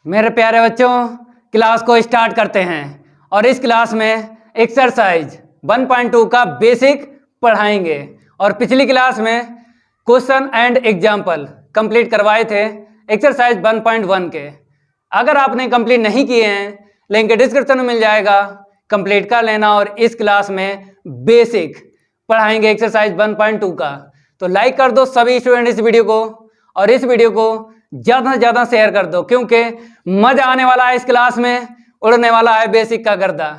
मेरे प्यारे बच्चों, क्लास को स्टार्ट करते हैं और इस क्लास में एक्सरसाइज 1.2 का बेसिक पढ़ाएंगे और पिछली क्लास में क्वेश्चन एंड एग्जाम्पल कंप्लीट करवाए थे एक्सरसाइज 1.1 के। अगर आपने कंप्लीट नहीं किए हैं, लिंक डिस्क्रिप्शन में मिल जाएगा, कंप्लीट कर लेना। और इस क्लास में बेसिक पढ़ाएंगे एक्सरसाइज 1.2 का। तो लाइक कर दो सभी स्टूडेंट इस वीडियो को, और इस वीडियो को ज़्यादा से ज़्यादा शेयर कर दो, क्योंकि मजा आने वाला है इस क्लास में, उड़ने वाला है बेसिक का गर्दा।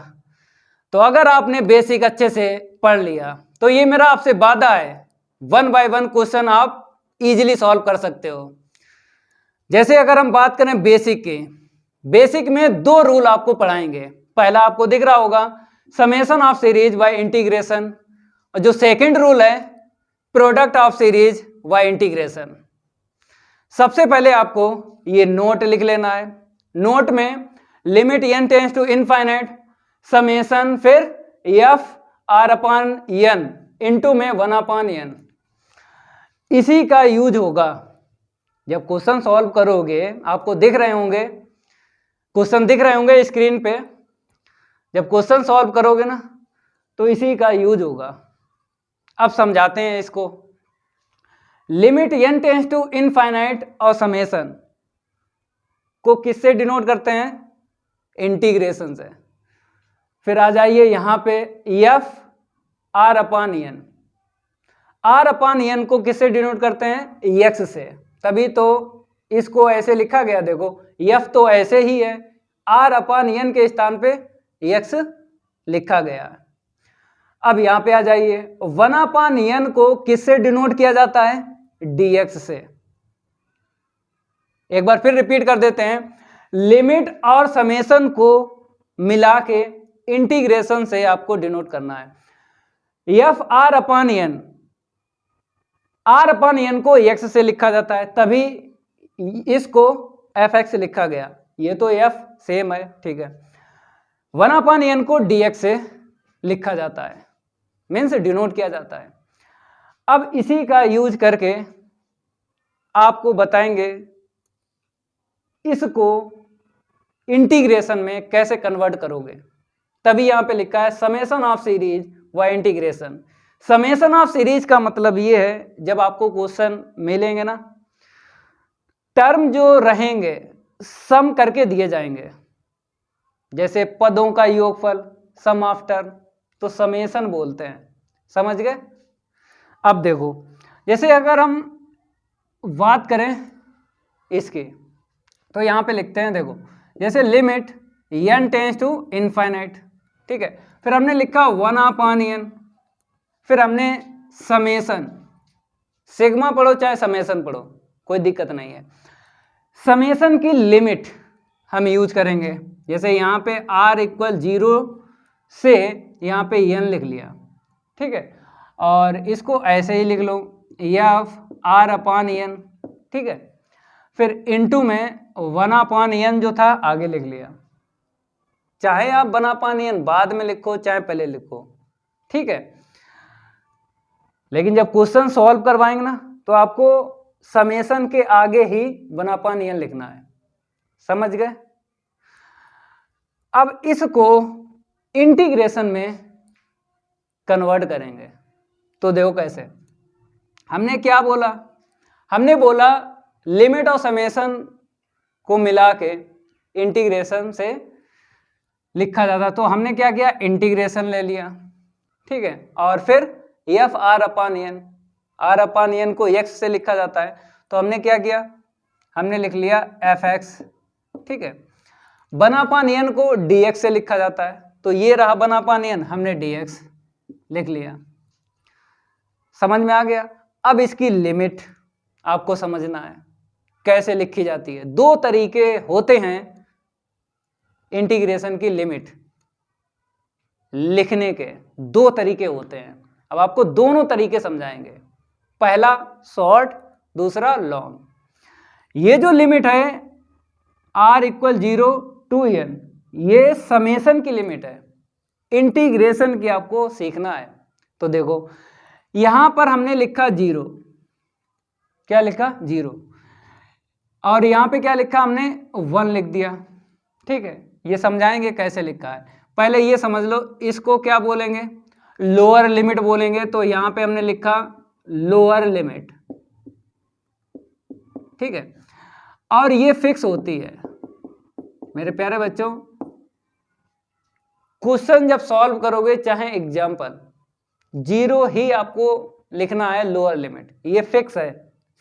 तो अगर आपने बेसिक अच्छे से पढ़ लिया तो ये मेरा आपसे वादा है, 1 बाय 1 क्वेश्चन आप इजीली सॉल्व कर सकते हो। जैसे अगर हम बात करें बेसिक की, बेसिक में 2 रूल आपको पढ़ाएंगे। पहला आपको दिख रहा होगा, summation of series by integration, और जो सेकंड रूल है, product of series by integration. सबसे पहले आपको ये नोट लिख लेना है। नोट में limit n tends to infinite summation, फिर f r upon n into में 1 अपॉन n। इसी का यूज होगा जब क्वेश्चन सॉल्व करोगे। आपको दिख रहे होंगे, क्वेश्चन दिख रहे होंगे स्क्रीन पे। जब क्वेश्चन सॉल्व करोगे ना तो इसी का यूज होगा। अब समझाते हैं इसको। Limit n tends to infinite और समेशन को किससे डिनोट करते हैं? इंटीग्रेशन से। फिर आ जाइए यहां पे f r upon n। r upon n को किससे डिनोट करते हैं? x से। तभी तो इसको ऐसे लिखा गया। देखो f तो ऐसे ही है, r अपॉन n के स्थान पे x लिखा गया। अब यहां पे आ जाइए, 1 अपॉन n को किससे डिनोट किया जाता है? dx से। एक बार फिर रिपीट कर देते हैं, लिमिट और समेशन को मिला के इंटीग्रेशन से आपको डिनोट करना है। f r upon n, r upon n को x से लिखा जाता है, तभी इसको fx लिखा गया। ये तो f सेम है, ठीक है। 1 अपॉन n को dx से लिखा जाता है, मीन्स डिनोट किया जाता है। अब इसी का यूज करके आपको बताएंगे इसको इंटीग्रेशन में कैसे कन्वर्ट करोगे। तभी यहां पे लिखा है समेशन ऑफ सीरीज व इंटीग्रेशन। समेशन ऑफ सीरीज का मतलब ये है, जब आपको क्वेश्चन मिलेंगे ना, टर्म जो रहेंगे सम करके दिए जाएंगे। जैसे पदों का योगफल, सम ऑफ टर्म, तो समेशन बोलते हैं। समझ गए? अब देखो, जैसे अगर हम बात करें इसकी, तो यहां पे लिखते हैं, देखो जैसे limit n tends to infinite, ठीक है। फिर हमने लिखा 1 अपॉन n, फिर हमने समेशन, सिग्मा पढ़ो चाहे समेशन पढ़ो, कोई दिक्कत नहीं है। समेशन की लिमिट हम यूज करेंगे। जैसे यहाँ पे r इक्वल 0 से यहाँ पे n लिख लिया, ठीक है। और इसको ऐसे ही लिख लो, f r अपॉन n, ठीक है। फिर इनटू में 1 अपॉन n जो था आगे लिख लिया। चाहे आप 1 अपॉन n बाद में लिखो चाहे पहले लिखो, ठीक है। लेकिन जब क्वेश्चन सॉल्व करवाएंगे ना तो आपको समेशन के आगे ही 1 अपॉन n लिखना है। समझ गए? अब इसको इंटीग्रेशन में कन्वर्ट करेंगे। तो देखो कैसे। हमने क्या बोला? हमने बोला लिमिट और समेशन को मिला के इंटीग्रेशन से लिखा जाता। तो हमने क्या किया? इंटीग्रेशन ले लिया, ठीक है। और फिर f r upon n, r upon n को x से लिखा जाता है, तो हमने क्या किया? हमने लिख लिया fx, ठीक है। 1 अपॉन n को dx से लिखा जाता है, तो ये रहा 1 अपॉन n, हमने dx लिख लिया। समझ में आ गया? अब इसकी लिमिट आपको समझना है कैसे लिखी जाती है। 2 तरीके होते हैं इंटीग्रेशन की लिमिट लिखने के, 2 तरीके होते हैं। अब आपको दोनों तरीके समझाएंगे, पहला शॉर्ट, दूसरा लॉन्ग। ये जो लिमिट है r इक्वल 0 टू n, ये समेशन की लिमिट है। इंटीग्रेशन की आपको सीखना है। तो देखो यहां पर हमने लिखा 0, क्या लिखा? 0। और यहाँ पे क्या लिखा हमने 1 लिख दिया। ठीक है, ये समझाएंगे कैसे लिखा है। पहले ये समझ लो, इसको क्या बोलेंगे, लोअर लिमिट बोलेंगे। तो यहाँ पे हमने लिखा लोअर लिमिट। ठीक है, और ये फिक्स होती है मेरे प्यारे बच्चों। क्वेश्चन जब सॉल्व करोगे चाहे एग्जाम्पल, 0 ही आपको लिखना है लोअर लिमिट, ये फिक्स है,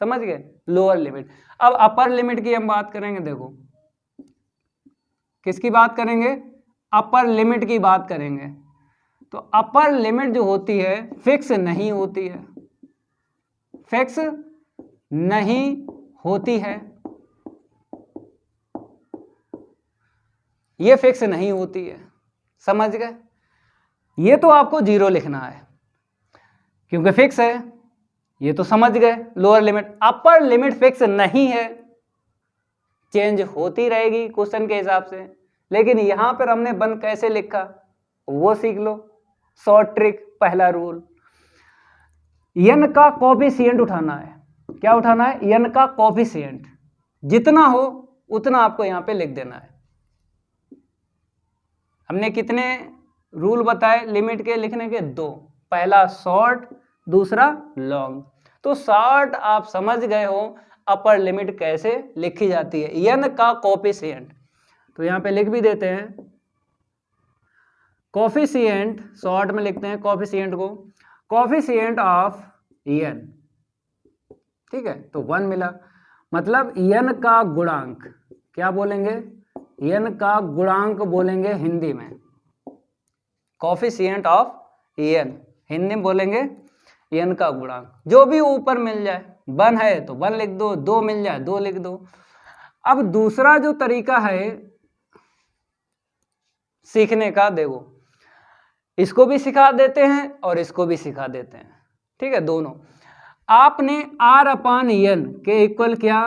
समझ गए, लोअर लिमिट। अब अपर लिमिट की हम बात करेंगे। देखो किसकी बात करेंगे, अपर लिमिट की बात करेंगे। तो अपर लिमिट जो होती है फिक्स नहीं होती है, फिक्स नहीं होती है, ये फिक्स नहीं होती है, समझ गए। ये तो आपको 0 लिखना है क्योंकि फिक्स है, ये तो समझ गए lower limit. Upper limit fix नहीं है, चेंज होती रहेगी क्वेश्चन के हिसाब से। लेकिन यहां पर हमने 1 कैसे लिखा वो सीख लो, शॉर्ट ट्रिक। पहला रूल, n का कोफिशिएंट उठाना है। क्या उठाना है, n का कोफिशिएंट, जितना हो उतना आपको यहां पे लिख देना है। हमने कितने रूल बताए लिमिट के लिखने के, 2। पहला शॉर्ट, दूसरा लॉन्ग। तो शॉर्ट आप समझ गए हो अपर लिमिट कैसे लिखी जाती है, n का कोफिशिएंट। तो यहां पे लिख भी देते हैं कोफिशिएंट, शॉर्ट में लिखते हैं कोफिशिएंट को, कोफिशिएंट ऑफ n। ठीक है, तो 1 मिला, मतलब n का गुणांक। क्या बोलेंगे, n का गुणांक बोलेंगे हिंदी में, कोफिशिएंट ऑफ n, हिंदी में बोलेंगे n का गुणांक। जो भी ऊपर मिल जाए, 1 है तो 1 लिख दो, 2 मिल जाए 2 लिख दो। अब दूसरा जो तरीका है सीखने का, देखो इसको भी सिखा देते हैं और इसको भी सिखा देते हैं। ठीक है, दोनों। आपने r/n के इक्वल क्या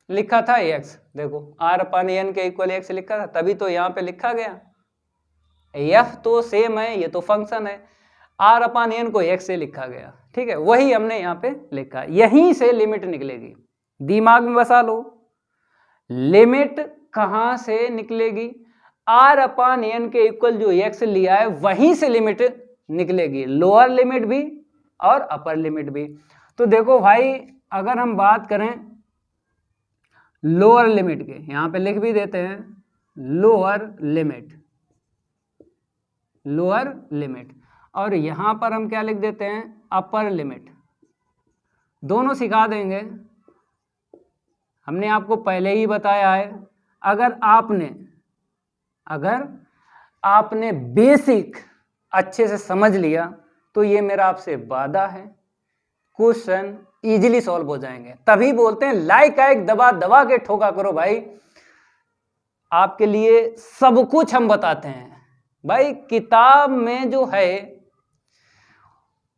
लिखा था, x। देखो r/n के इक्वल x लिखा था, तभी तो यहाँ पे लिखा गया। f तो सेम है, ये तो फंक्शन है, r/n को x से लिखा गया। ठीक है, वही हमने यहाँ पे लिखा, यहीं से लिमिट निकलेगी। दिमाग में बसा लो, लिमिट कहाँ से निकलेगी, r/n के इक्वल जो x लिया है वहीं से लिमिट निकलेगी, लोअर लिमिट भी और अपर लिमिट भी। तो देखो भाई, अगर हम बात करें लोअर लिमिट के, यहां पे लिख भी देते हैं लोअर लिमिट, लोअर लिमिट, और यहां पर हम क्या लिख देते हैं, अपर लिमिट। दोनों सिखा देंगे, हमने आपको पहले ही बताया है। अगर आपने बेसिक अच्छे से समझ लिया तो ये मेरा आपसे वादा है, क्वेश्चन इजीली सॉल्व हो जाएंगे। तभी बोलते हैं लाइक आइक दबा दबा के ठोका करो भाई, आपके लिए सब कुछ हम बताते हैं। भाई किताब में जो है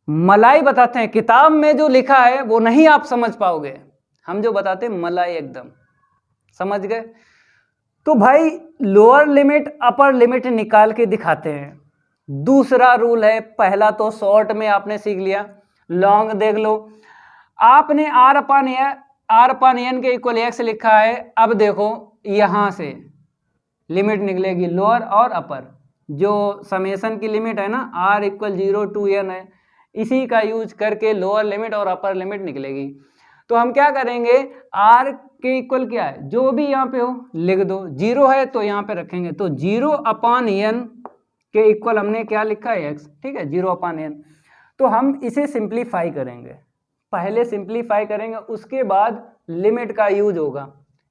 मलाई बताते हैं, किताब में जो लिखा है वो नहीं आप समझ पाओगे, हम जो बताते हैं मलाई एकदम, समझ गए। तो भाई लोअर लिमिट अपर लिमिट निकाल के दिखाते हैं। दूसरा रूल है, पहला तो शॉर्ट में आपने सीख लिया, लॉन्ग देख लो। आपने r/n के इक्वल x लिखा है, अब देखो यहां से लिमिट निकलेगी लोअर और अपर। जो समेशन की लिमिट है ना, r = 0 to n है, इसी का यूज करके लोअर लिमिट और अपर लिमिट निकलेगी। तो हम क्या करेंगे, r के इक्वल क्या है, जो भी यहाँ पे हो लिख दो, 0 है तो यहाँ पे रखेंगे, तो 0/n के इक्वल हमने क्या लिखा है, x। ठीक है, 0/n। तो हम इसे सिंप्लीफाई करेंगे, पहले सिंप्लीफाई करेंगे, उसके बाद लिमिट का यूज होगा।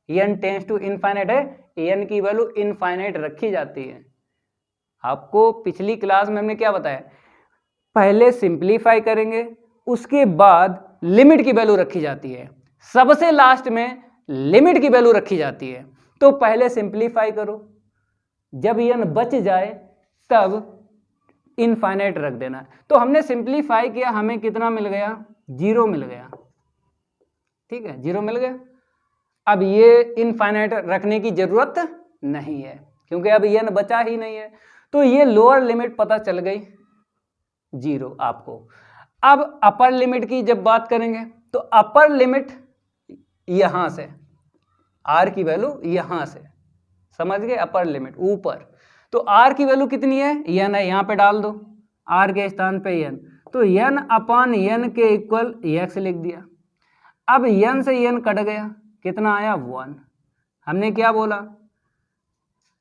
n टेंड्स टू इनफाइनाइट है, n की वैल्यू इनफाइनाइट रखी जाती है। आपको पिछली क्लास में हमने क्या बताया, पहले सिंप्लीफाई करेंगे, उसके बाद लिमिट की वैल्यू रखी जाती है, सबसे लास्ट में लिमिट की वैल्यू रखी जाती है। तो पहले सिंप्लीफाई करो, जब n बच जाए तब इनफाइनाइट रख देना। तो हमने सिंप्लीफाई किया, हमें कितना मिल गया, 0 मिल गया। ठीक है, 0 मिल गया। अब ये इनफाइनाइट रखने की जरूरत नहीं है क्योंकि अब n बचा ही नहीं है। तो ये लोअर लिमिट पता चल गई 0 आपको। अब अपर लिमिट की जब बात करेंगे तो अपर लिमिट यहां से आर की वैल्यू यहाँ से, समझ गए, अपर लिमिट ऊपर। तो आर की वैल्यू कितनी है, एन है, यहाँ पे डाल दो आर के स्थान पे एन, तो एन अपान एन के इक्वल एक्स लिख दिया। अब एन से एन कट गया, कितना आया 1। हमने क्या बोला,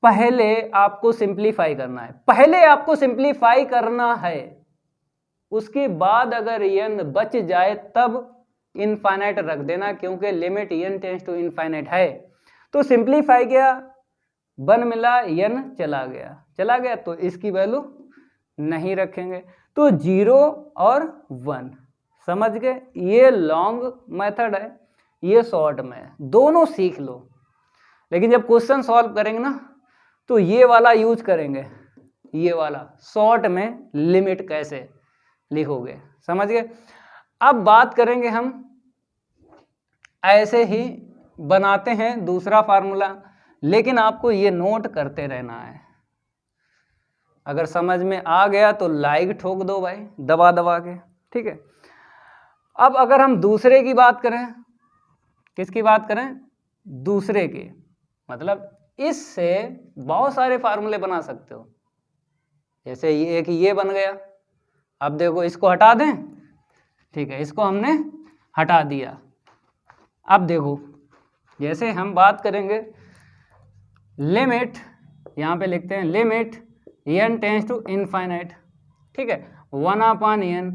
पहले आपको सिंप्लीफाई करना है, पहले आपको सिंप्लीफाई करना है, उसके बाद अगर एन बच जाए तब इनफाइनाइट रख देना, क्योंकि limit N tends to infinite है। तो सिंप्लीफाई किया, 1 मिला, एन चला गया, तो इसकी वैल्यू नहीं रखेंगे, तो 0 और 1, समझ गए। ये लॉन्ग मेथड है, ये शॉर्ट में है, दोनों सीख लो। लेकिन जब क्वेश्चन सॉल्व करेंगे ना तो ये वाला यूज करेंगे, ये वाला शॉर्ट में लिमिट कैसे लिखोगे, समझ गए। अब बात करेंगे हम, ऐसे ही बनाते हैं दूसरा फार्मूला, लेकिन आपको ये नोट करते रहना है। अगर समझ में आ गया तो लाइक ठोक दो भाई, दबा दबा के, ठीक है। अब अगर हम दूसरे की बात करें, किसकी बात करें, दूसरे की, मतलब इससे बहुत सारे फार्मूले बना सकते हो। जैसे ये एक ये बन गया, अब देखो इसको हटा दें, ठीक है, इसको हमने हटा दिया। अब देखो जैसे हम बात करेंगे लिमिट, यहाँ पे लिखते हैं limit N tends to infinite, ठीक है, 1/n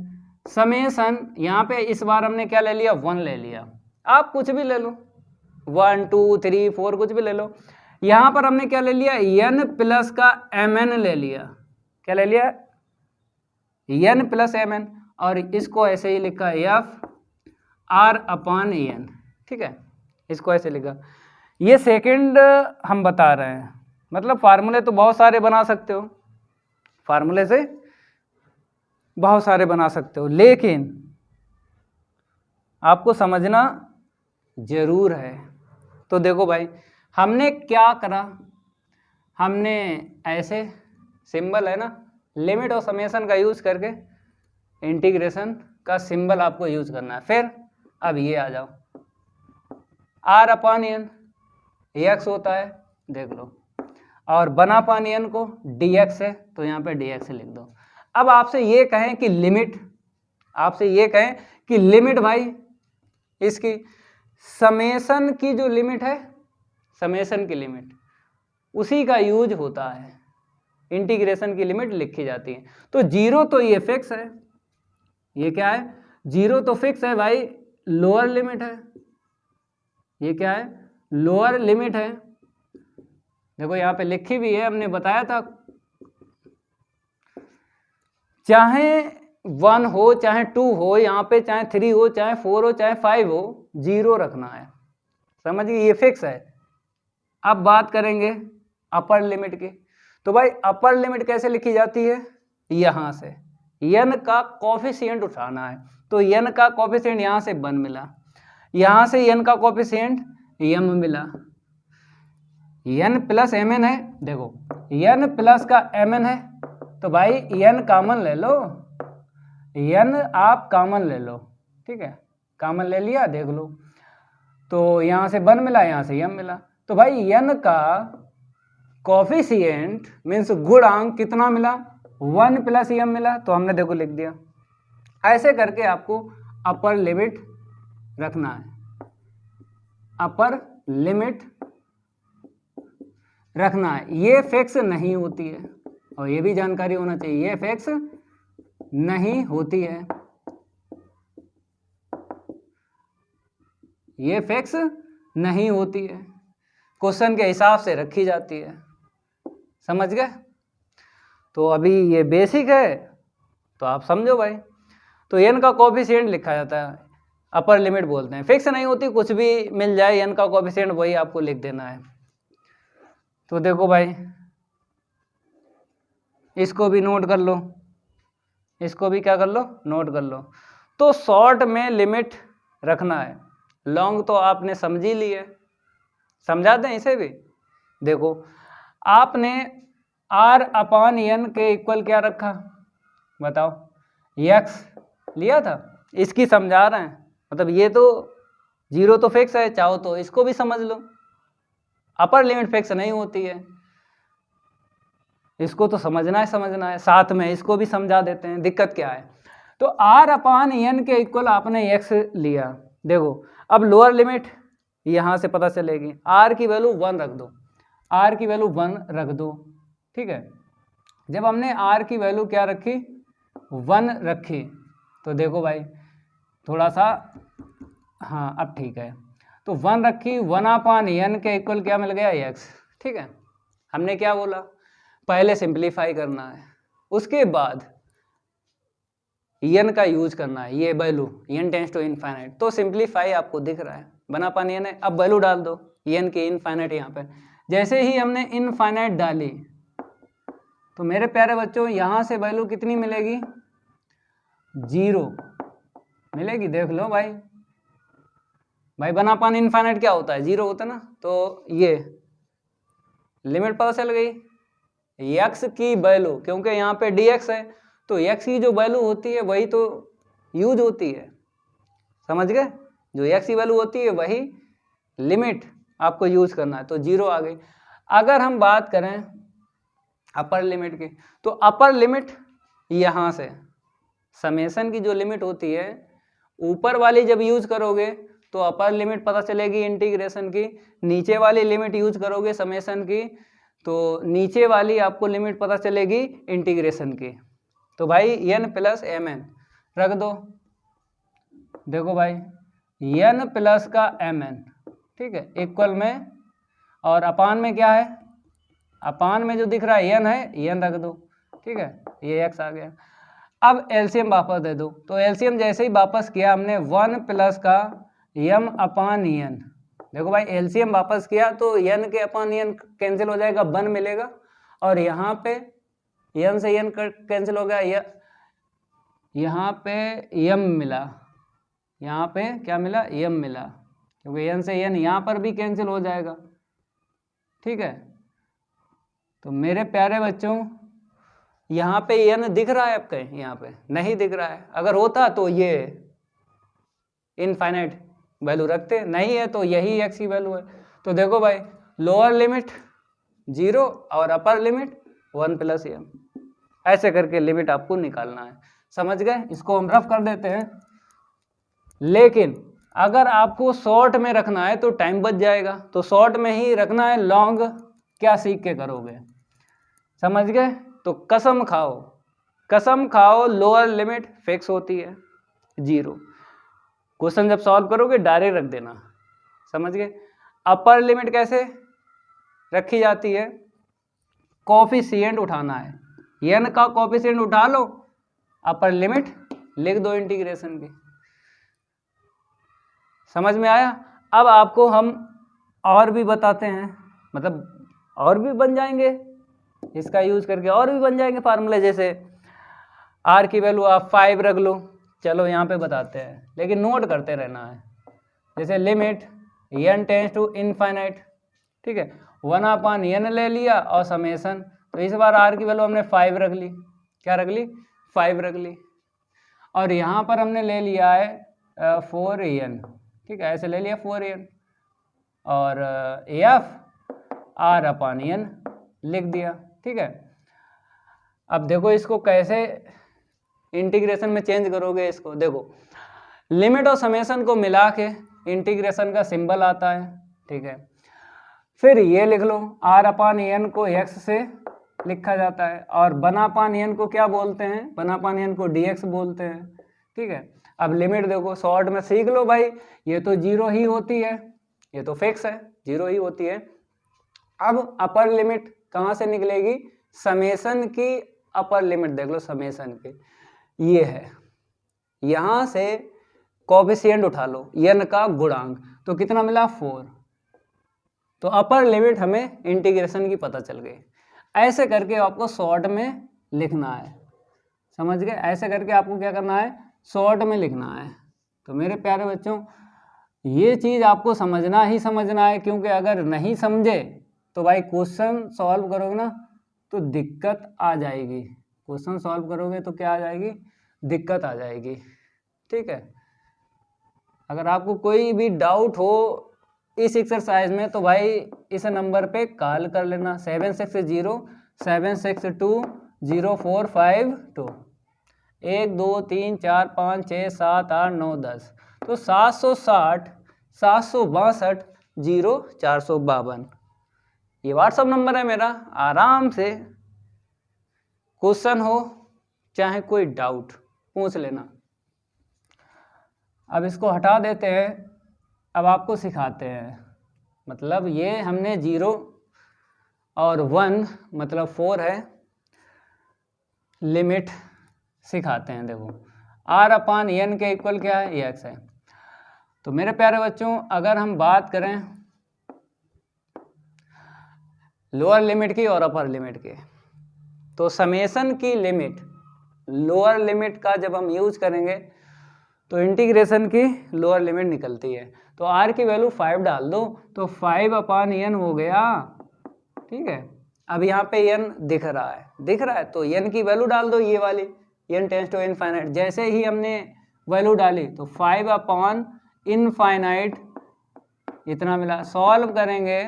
समेसन, यहाँ पे इस बार हमने क्या ले लिया, 1 ले लिया, आप कुछ भी ले लो, 1 2 3 4 कुछ भी ले लो। यहाँ पर हमने क्या ले लिया, n प्लस का mn ले लिया, क्या ले लिया, n प्लस mn, और इसको ऐसे ही लिखा f r/n, ठीक है, इसको ऐसे लिखा। ये सेकंड हम बता रहे हैं, मतलब फार्मूले तो बहुत सारे बना सकते हो, फार्मूले से बहुत सारे बना सकते हो, लेकिन आपको समझना जरूर है। तो देखो भाई, हमने क्या करा, हमने ऐसे सिंबल है ना, लिमिट और समेशन का यूज करके इंटीग्रेशन का सिंबल आपको यूज करना है। फिर अब ये आ जाओ, r/n x होता है, देख लो, और 1/n को dx है, तो यहाँ पे dx लिख दो। अब आपसे ये कहें कि लिमिट, आपसे ये कहें कि लिमिट भाई इसकी समेशन की जो लिमिट है, समेशन की लिमिट उसी का यूज होता है, इंटीग्रेशन की लिमिट लिखी जाती है। तो 0 तो ये फिक्स है, ये क्या है, 0 तो फिक्स है भाई, लोअर लिमिट है, ये क्या है, लोअर लिमिट है। देखो यहाँ पे लिखी भी है, हमने बताया था, चाहे 1 हो चाहे 2 हो, यहाँ पे चाहे 3 हो चाहे 4 हो चाहे 5 हो, 0 रखना है, समझिए, ये फिक्स है। अब बात करेंगे अपर लिमिट की, तो भाई अपर लिमिट कैसे लिखी जाती है, यहाँ से n का कोफिशिएंट उठाना है, तो n का कोफिशिएंट यहाँ से 1 मिला, यहाँ से n का कोफिशिएंट m मिला, n प्लस mn है, देखो n प्लस का mn है, तो भाई n कॉमन ले लो, n आप कॉमन ले लो, ठीक है, कॉमन ले लिया, देख लो, तो यहाँ से 1 मिला, यहाँ से m मिला, तो भाई n का कोफिशिएंट मीन्स गुणांक कितना मिला, 1 प्लस m मिला, तो हमने देखो लिख दिया। ऐसे करके आपको अपर लिमिट रखना है, अपर लिमिट रखना है, ये फिक्स नहीं होती है, और ये भी जानकारी होना चाहिए, ये फिक्स नहीं होती है, ये फिक्स नहीं होती है, क्वेश्चन के हिसाब से रखी जाती है, समझ गए। तो अभी ये बेसिक है, तो आप समझो भाई। तो n का कोफिशिएंट लिखा जाता है, अपर लिमिट बोलते हैं, फिक्स नहीं होती, कुछ भी मिल जाए n का कोफिशिएंट वही आपको लिख देना है। तो देखो भाई, इसको भी नोट कर लो, इसको भी क्या कर लो, नोट कर लो। तो शॉर्ट में लिमिट रखना है, लॉन्ग तो आपने समझ ही ली है, समझा दें इसे भी। देखो आपने r/n के इक्वल क्या रखा, बताओ, x लिया था, इसकी समझा रहे हैं, मतलब ये तो 0 तो फिक्स है, चाहो तो इसको भी समझ लो, अपर लिमिट फिक्स नहीं होती है। इसको तो समझना है, साथ में इसको भी समझा देते हैं दिक्कत क्या है। तो r अपान एन के इक्वल आपने x लिया। देखो अब लोअर लिमिट यहाँ से पता चलेगी, r की वैल्यू 1 रख दो, r की वैल्यू 1 रख दो, ठीक है। जब हमने r की वैल्यू क्या रखी, 1 रखी, तो देखो भाई थोड़ा सा, हाँ अब ठीक है, तो 1 रखी, 1 अपान एन के इक्वल क्या मिल गया, x, ठीक है। हमने क्या बोला, पहले सिंप्लीफाई करना है, उसके बाद एन का यूज करना है, ये value N tends to infinite, तो सिंप्लीफाई आपको दिख रहा है, बना पानी है। अब वैल्यू डाल दो एन की इनफाइनाइट यहाँ पे, जैसे ही हमने इनफाइनाइट डाली तो मेरे प्यारे बच्चों यहाँ से वैल्यू कितनी मिलेगी, 0 मिलेगी। देख लो भाई, बना पानी इनफाइनाइट क्या होता है, 0 होता है ना, तो ये लिमिट पता चल गई। x की वैल्यू, क्योंकि यहाँ पे dx है, तो x की जो वैल्यू होती है वही तो यूज होती है, समझ गए, जो x की वैल्यू होती है वही लिमिट आपको यूज करना है, तो 0 आ गई। अगर हम बात करें अपर लिमिट की, तो अपर लिमिट यहाँ से समेशन की जो लिमिट होती है ऊपर वाली जब यूज करोगे तो अपर लिमिट पता चलेगी इंटीग्रेशन की, नीचे वाली लिमिट यूज करोगे समेशन की तो नीचे वाली आपको लिमिट पता चलेगी इंटीग्रेशन की। तो भाई n प्लस एम एन रख दो, देखो भाई n प्लस का एम एन, ठीक है, इक्वल में, और अपान में क्या है, अपान में जो दिख रहा है n है, n रख दो, ठीक है, ये x आ गया। अब एलसीएम वापस दे दो, तो एलसीएम जैसे ही वापस किया हमने 1 प्लस का m अपान n, देखो भाई एलसीएम वापस किया तो n के अपान n कैंसिल हो जाएगा, 1 मिलेगा, और यहाँ पे n से n कैंसिल हो गया, यहाँ पे m मिला, यहाँ पे क्या मिला, m मिला, क्योंकि n से n यहाँ पर भी कैंसिल हो जाएगा, ठीक है। तो मेरे प्यारे बच्चों यहाँ पे n दिख रहा है आपके, यहाँ पे नहीं दिख रहा है, अगर होता तो ये इनफाइनाइट वैल्यू रखते, नहीं है तो यही x की वैल्यू है। तो देखो भाई लोअर लिमिट 0 और अपर लिमिट 1 प्लस m, ऐसे करके लिमिट आपको निकालना है, समझ गए। इसको हम रफ कर देते हैं, लेकिन अगर आपको शॉर्ट में रखना है तो टाइम बच जाएगा, तो शॉर्ट में ही रखना है, लॉन्ग क्या सीख के करोगे, समझ गए। तो कसम खाओ लोअर लिमिट फिक्स होती है 0, क्वेश्चन जब सॉल्व करोगे डायरेक्ट रख देना, समझ गए। अपर लिमिट कैसे रखी जाती है, कोफिशिएंट उठाना है, n का कोफिशिएंट उठा लो, अपर लिमिट लिख दो इंटीग्रेशन की, समझ में आया। अब आपको हम और भी बताते हैं, मतलब और भी बन जाएंगे, इसका यूज करके और भी बन जाएंगे फार्मूले, जैसे r की वैल्यू आप 5 रख लो, चलो यहाँ पे बताते हैं, लेकिन नोट करते रहना है। जैसे limit n tends to infinite, ठीक है, 1 अपान n ले लिया और समेशन, तो इस बार r की वैल्यू हमने 5 रख ली, क्या रख ली, 5 रख ली, और यहाँ पर हमने ले लिया है 4n, ठीक है, ऐसे ले लिया 4n, और f r अपान n लिख दिया, ठीक है। अब देखो इसको कैसे इंटीग्रेशन में चेंज करोगे, इसको देखो लिमिट और समेशन को मिला के इंटीग्रेशन का सिंबल आता है, ठीक है। फिर ये लिख लो, r अपान n को x से लिखा जाता है, और बना पान n को क्या बोलते हैं, बना पान n को dx बोलते हैं, ठीक है। अब लिमिट देखो, शॉर्ट में सीख लो भाई, ये तो 0 ही होती है, ये तो फिक्स है 0 ही होती है। अब अपर लिमिट कहाँ से निकलेगी, समेशन की अपर लिमिट देख लो, समेशन की ये है, यहाँ से कोफिशिएंट उठा लो n का गुणांक, तो कितना मिला 4, तो अपर लिमिट हमें इंटीग्रेशन की पता चल गई। ऐसे करके आपको शॉर्ट में लिखना है, समझ गए, ऐसे करके आपको क्या करना है, शॉर्ट में लिखना है। तो मेरे प्यारे बच्चों ये चीज़ आपको समझना ही समझना है, क्योंकि अगर नहीं समझे तो भाई क्वेश्चन सॉल्व करोगे ना तो दिक्कत आ जाएगी, क्वेश्चन सॉल्व करोगे तो क्या आ जाएगी, दिक्कत आ जाएगी, ठीक है। अगर आपको कोई भी डाउट हो इस एक्सरसाइज में, तो भाई इस नंबर पे कॉल कर लेना 7660762045 2। 1 2 3 4 5 6 7 8 9 10, तो 760 762 0452 ये व्हाट्सअप नंबर है मेरा। आराम से क्वेश्चन हो चाहे कोई डाउट पूछ लेना। अब इसको हटा देते हैं, अब आपको सिखाते हैं। मतलब ये हमने 0 और 1 मतलब 4 है, लिमिट सिखाते हैं। देखो r/n के इक्वल क्या है, ये x है। तो मेरे प्यारे बच्चों, अगर हम बात करें लोअर लिमिट की और अपर लिमिट की, तो समेशन की लिमिट, लोअर लिमिट का जब हम यूज करेंगे तो इंटीग्रेशन की लोअर लिमिट निकलती है। तो r की वैल्यू 5 डाल दो तो 5/n हो गया, ठीक है। अब यहाँ पे n दिख रहा है, तो n की वैल्यू डाल दो, ये वाली n टेंस टू इनफाइनाइट। जैसे ही हमने वैल्यू डाली तो 5/इनफाइनाइट इतना मिला। सॉल्व करेंगे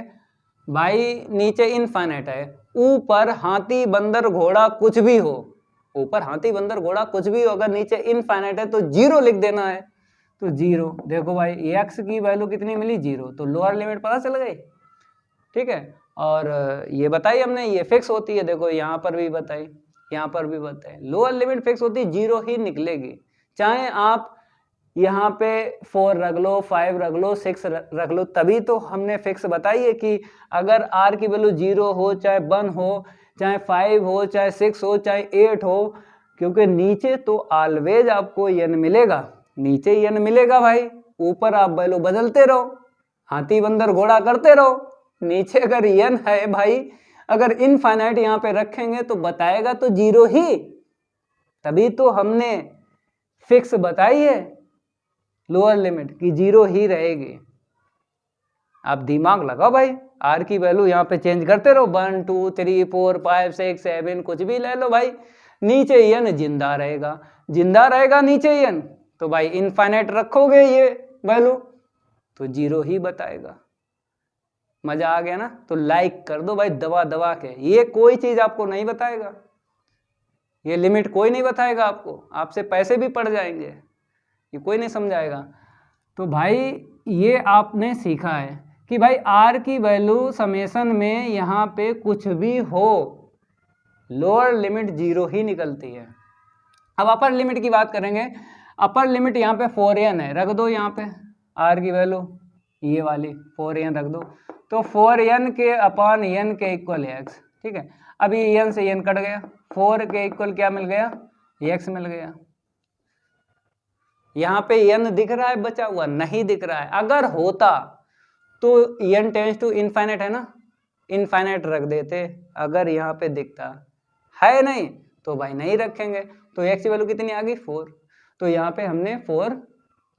भाई, नीचे इनफाइनाइट है, ऊपर हाथी बंदर घोड़ा कुछ भी हो, ऊपर हाथी बंदर घोड़ा कुछ भी हो, अगर नीचे इनफाइनाइट है तो 0 लिख देना है। तो 0, देखो भाई x की वैल्यू कितनी मिली, 0, तो लोअर लिमिट पता चल गई, ठीक है। और ये बताई हमने, ये फिक्स होती है, देखो यहाँ पर भी बताई, यहाँ पर भी बताई, लोअर लिमिट फिक्स होती है, 0 ही निकलेगी। चाहे आप यहाँ पे 4 रख लो, 5 रख लो, 6 रख लो, तभी तो हमने फिक्स बताई है कि अगर r की वैल्यू 0 हो, चाहे 1 हो, चाहे 5 हो, चाहे 6 हो, चाहे 8 हो, क्योंकि नीचे तो ऑलवेज आपको n मिलेगा, नीचे n मिलेगा भाई। ऊपर आप वैल्यू बदलते रहो, हाथी बंदर घोड़ा करते रहो, नीचे अगर n है भाई, अगर इनफाइनाइट यहाँ पे रखेंगे तो बताएगा तो 0 ही, तभी तो हमने फिक्स बताई है लोअर लिमिट की 0 ही रहेगी। आप दिमाग लगाओ भाई, r की वैल्यू यहाँ पे चेंज करते रहो, 1 2 3 4 5 6 7 कुछ भी ले लो भाई, नीचे n जिंदा रहेगा, जिंदा रहेगा नीचे n, तो भाई इनफाइनाइट रखोगे ये वैल्यू तो 0 ही बताएगा। मजा आ गया ना? तो लाइक कर दो भाई दबा दबा के, ये कोई चीज आपको नहीं बताएगा, ये लिमिट कोई नहीं बताएगा आपको, आपसे पैसे भी पड़ जाएंगे, ये कोई नहीं समझाएगा। तो भाई ये आपने सीखा है कि भाई r की वैल्यू समेशन में यहाँ पे कुछ भी हो, लोअर लिमिट 0 ही निकलती है। अब अपर लिमिट की बात करेंगे। अपर लिमिट यहाँ पे 4n है, रख दो यहाँ पे r की वैल्यू, ये वाली 4n रख दो, तो 4n के अपान n के इक्वल x, ठीक है। अब ये n से n कट गया, 4 के इक्वल क्या मिल गया, x मिल गया। यहाँ पे n दिख रहा है बचा हुआ, नहीं दिख रहा है। अगर होता तो n टेंस टू इनफाइनाइट है ना, इनफाइनाइट रख देते, अगर यहाँ पे दिखता है नहीं तो भाई नहीं रखेंगे। तो x की वैल्यू कितनी आ गई, 4, तो यहाँ पे हमने 4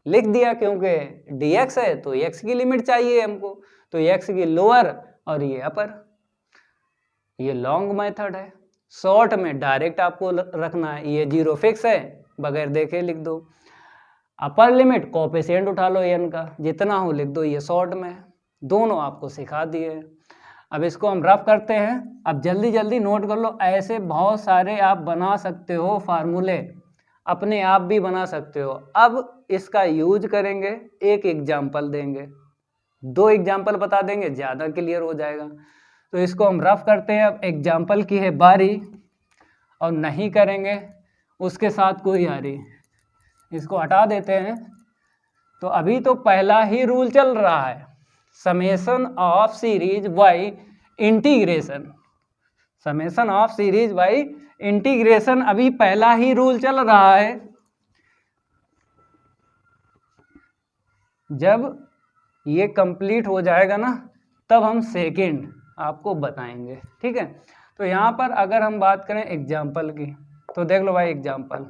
लिख दिया, क्योंकि dx है तो x की लिमिट चाहिए हमको, तो x की लोअर और ये अपर। ये लॉन्ग मेथड है, शॉर्ट में डायरेक्ट आपको रखना है, ये 0 फिक्स है, बगैर देखे लिख दो। अपर लिमिट कोएफिशिएंट उठा लो n का, जितना हो लिख दो, ये शॉर्ट में। दोनों आपको सिखा दिए। अब इसको हम रफ करते हैं। अब जल्दी जल्दी नोट कर लो, ऐसे बहुत सारे आप बना सकते हो फार्मूले, अपने आप भी बना सकते हो। अब इसका यूज करेंगे, एक एग्जाम्पल देंगे, 2 एग्जाम्पल बता देंगे, ज़्यादा क्लियर हो जाएगा। तो इसको हम रफ करते हैं। अब एग्जाम्पल की है बारी, और नहीं करेंगे उसके साथ कोई यारी, इसको हटा देते हैं। तो अभी तो पहला ही रूल चल रहा है, summation of series by integration, summation of series by integration, अभी पहला ही रूल चल रहा है। जब ये कंप्लीट हो जाएगा ना, तब हम सेकंड आपको बताएंगे, ठीक है। तो यहाँ पर अगर हम बात करें एग्जाम्पल की, तो देख लो भाई एग्जाम्पल,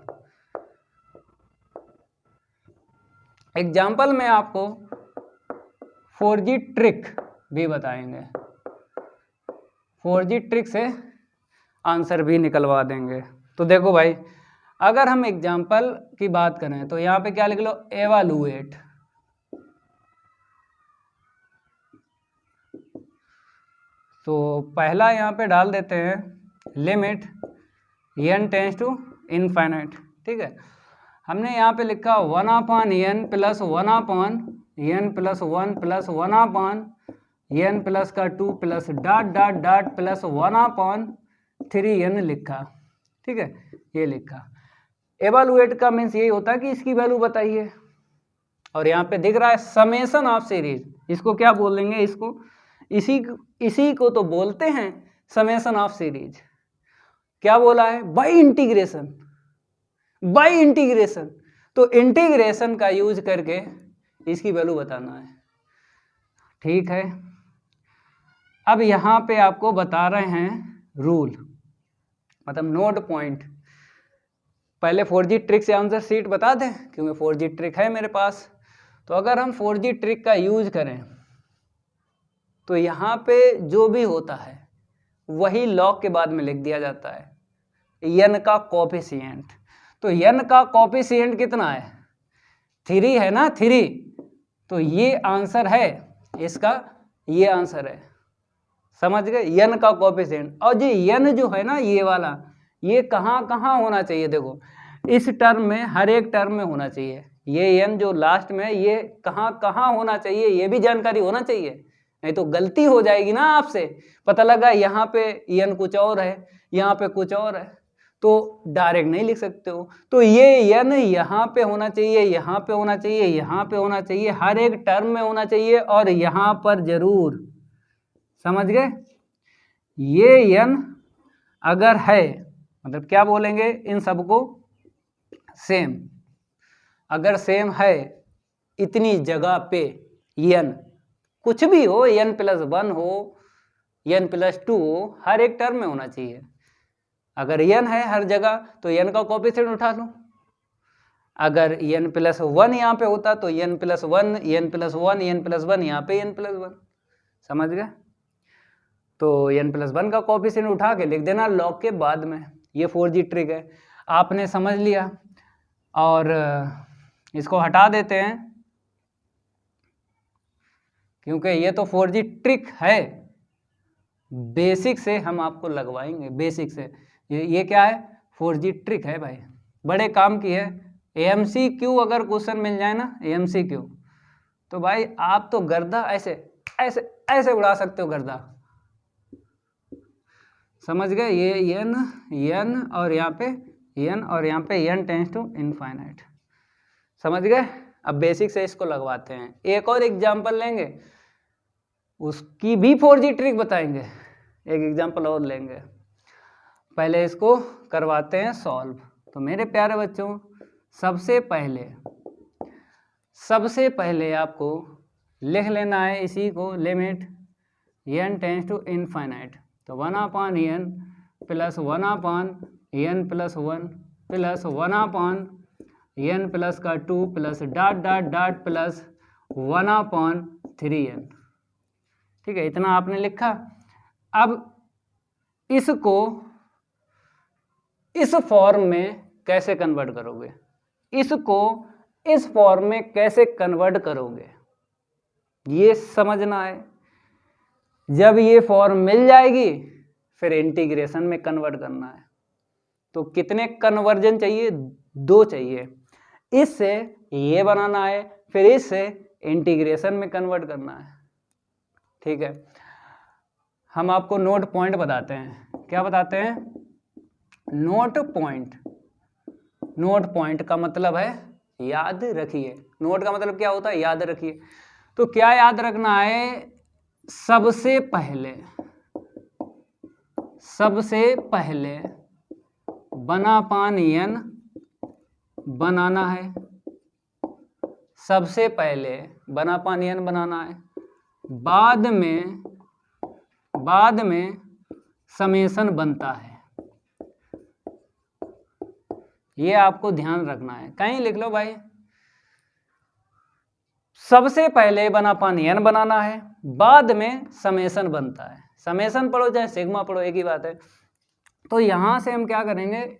एग्जाम्पल में आपको 4G ट्रिक भी बताएंगे, 4G ट्रिक से आंसर भी निकलवा देंगे। तो देखो भाई, अगर हम एग्जाम्पल की बात करें तो यहाँ पे क्या लिख लो, एवालुएट, तो पहला यहाँ पे डाल देते हैं limit n tends to infinite, ठीक है। हमने यहाँ पे लिखा 1/n plus 1/n plus 1 plus 1/n plus का 2 plus dot dot dot plus 1/3n लिखा, ठीक है, ये लिखा। एवैल्यूएट का मीन्स यही होता है कि इसकी वैल्यू बताइए। और यहाँ पे दिख रहा है समेशन ऑफ सीरीज, इसको क्या बोलेंगे, इसको इसी को तो बोलते हैं समेशन ऑफ सीरीज। क्या बोला है, बाय इंटीग्रेशन, बाय इंटीग्रेशन। तो इंटीग्रेशन का यूज करके इसकी वैल्यू बताना है, ठीक है। अब यहाँ पे आपको बता रहे हैं रूल, मतलब नोट पॉइंट। पहले 4G ट्रिक से आंसर शीट बता दें, क्योंकि 4G ट्रिक है मेरे पास। तो अगर हम 4G ट्रिक का यूज करें तो यहाँ पे जो भी होता है वही लॉग के बाद में लिख दिया जाता है, n का कोफिशिएंट। तो n का कोफिशिएंट कितना है, 3 है ना, 3। तो ये आंसर है इसका, ये आंसर है, समझ गए, n का कोफिशिएंट। और ये n जो है ना, ये वाला, ये कहाँ कहाँ होना चाहिए, देखो इस टर्म में, हर एक टर्म में होना चाहिए। ये n जो लास्ट में, ये कहाँ कहाँ होना चाहिए, ये भी जानकारी होना चाहिए, नहीं तो गलती हो जाएगी ना आपसे। पता लगा यहाँ पे n कुछ और है, यहाँ पे कुछ और है, तो डायरेक्ट नहीं लिख सकते हो। तो ये n यहाँ पे होना चाहिए, यहाँ पे होना चाहिए, यहाँ पे होना चाहिए, हर एक टर्म में होना चाहिए, और यहाँ पर जरूर, समझ गए। ये n अगर है, मतलब क्या बोलेंगे इन सबको, सेम। अगर सेम है इतनी जगह पे, n कुछ भी हो, n+1 हो, n+2 हो, हर एक टर्म में होना चाहिए। अगर n है हर जगह तो n का कोफिशिएंट उठा लो। अगर n+1 यहाँ पे होता तो n+1, n+1, n+1, यहाँ पे n+1, समझ गए। तो n+1 का कोफिशिएंट उठा के लिख देना लॉग के बाद में। ये 4G ट्रिक है, आपने समझ लिया। और इसको हटा देते हैं, क्योंकि ये तो 4G ट्रिक है, बेसिक से हम आपको लगवाएंगे, बेसिक से। ये क्या है, 4G ट्रिक है भाई, बड़े काम की है। AMCQ अगर क्वेश्चन मिल जाए ना, AMCQ, तो भाई आप तो गर्दा ऐसे ऐसे ऐसे उड़ा सकते हो, गर्दा, समझ गए। ये n और यहाँ पे n और यहाँ पे n टेंस टू इनफाइनाइट, समझ गए। अब बेसिक से इसको लगवाते हैं। एक और एग्जांपल लेंगे, उसकी भी 4G ट्रिक बताएंगे। एक एग्जांपल और लेंगे, पहले इसको करवाते हैं सॉल्व। तो मेरे प्यारे बच्चों, सबसे पहले आपको लिख लेना है इसी को, limit n tends to infinite. तो 1/n plus 1/n plus 1 plus 1/n plus का 2 plus dot dot dot plus 1/3n, ठीक है, इतना आपने लिखा। अब इसको इस फॉर्म में कैसे कन्वर्ट करोगे, इसको इस फॉर्म में कैसे कन्वर्ट करोगे, ये समझना है। जब ये फॉर्म मिल जाएगी फिर इंटीग्रेशन में कन्वर्ट करना है। तो कितने कन्वर्जन चाहिए, 2 चाहिए। इससे ये बनाना है, फिर इससे इंटीग्रेशन में कन्वर्ट करना है, ठीक है। हम आपको नोट पॉइंट बताते हैं। क्या बताते हैं, नोट पॉइंट। नोट पॉइंट का मतलब है याद रखिए। नोट का मतलब क्या होता है, याद रखिए। तो क्या याद रखना है, सबसे पहले 1/n बनाना है, सबसे पहले 1/n बनाना है, बाद में समेशन बनता है। ये आपको ध्यान रखना है, कहीं लिख लो भाई। सबसे पहले 1/n बनाना है, बाद में समेशन बनता है। समेशन पढ़ो चाहे सिग्मा पढ़ो, एक ही बात है। तो यहां से हम क्या करेंगे,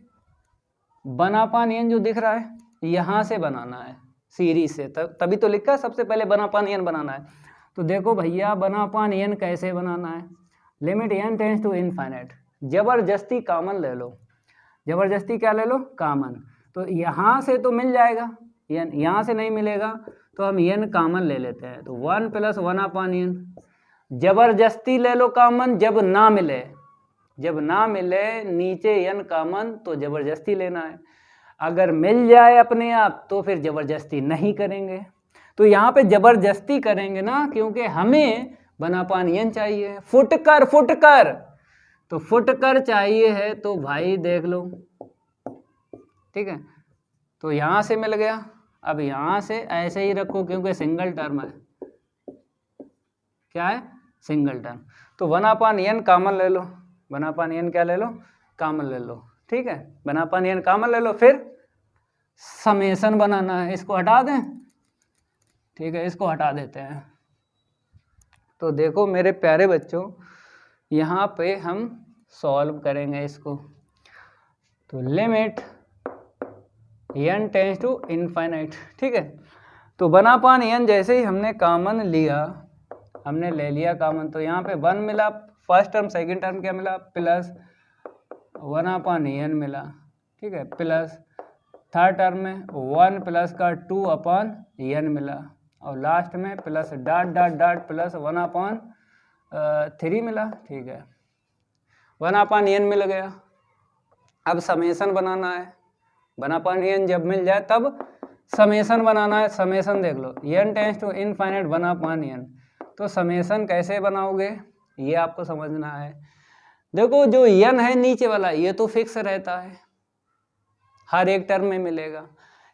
1/n जो दिख रहा है यहां से बनाना है सीरीज से, तभी तो लिखा है सबसे पहले 1/n बनाना है। तो देखो भैया 1/n कैसे बनाना है, limit n tends to infinite, जबरदस्ती कॉमन ले लो, जबरदस्ती क्या ले लो, कॉमन। तो यहाँ से तो मिल जाएगा n, यहाँ से नहीं मिलेगा तो हम n कॉमन ले लेते हैं। तो 1 + 1/n, जबरदस्ती ले लो कॉमन, जब ना मिले, जब ना मिले नीचे n कॉमन तो जबरदस्ती लेना है, अगर मिल जाए अपने आप तो फिर जबरदस्ती नहीं करेंगे। तो यहाँ पे जबरदस्ती करेंगे ना, क्योंकि हमें 1/n चाहिए, फुटकर, फुटकर, तो फुटकर चाहिए है तो भाई देख लो, ठीक है। तो यहाँ से मिल गया, अब यहाँ से ऐसे ही रखो क्योंकि सिंगल टर्म है, क्या है, सिंगल टर्म। तो 1/n कॉमन ले लो, 1/n क्या ले लो, कॉमन ले लो, ठीक है, 1/n कॉमन ले लो। फिर समेशन बनाना है, इसको हटा दें, ठीक है, इसको हटा देते हैं। तो देखो मेरे प्यारे बच्चों, यहाँ पे हम सॉल्व करेंगे इसको। तो limit n tends to infinite, ठीक है। तो 1/n जैसे ही हमने कॉमन लिया, हमने ले लिया कॉमन, तो यहाँ पे 1 मिला, फर्स्ट टर्म सेकंड टर्म क्या मिला, प्लस 1/n मिला, ठीक है, प्लस थर्ड टर्म में 1 प्लस का 2/n मिला, और लास्ट में plus dot dot dot plus 1/3 मिला, ठीक है, 1/n मिल गया। अब समेशन बनाना है, 1/n जब मिल जाए तब समेशन बनाना है। समेशन देख लो, n tends to infinite 1/n, तो समेशन कैसे बनाओगे ये आपको समझना है। देखो जो n है नीचे वाला ये तो फिक्स रहता है, हर एक टर्म में मिलेगा,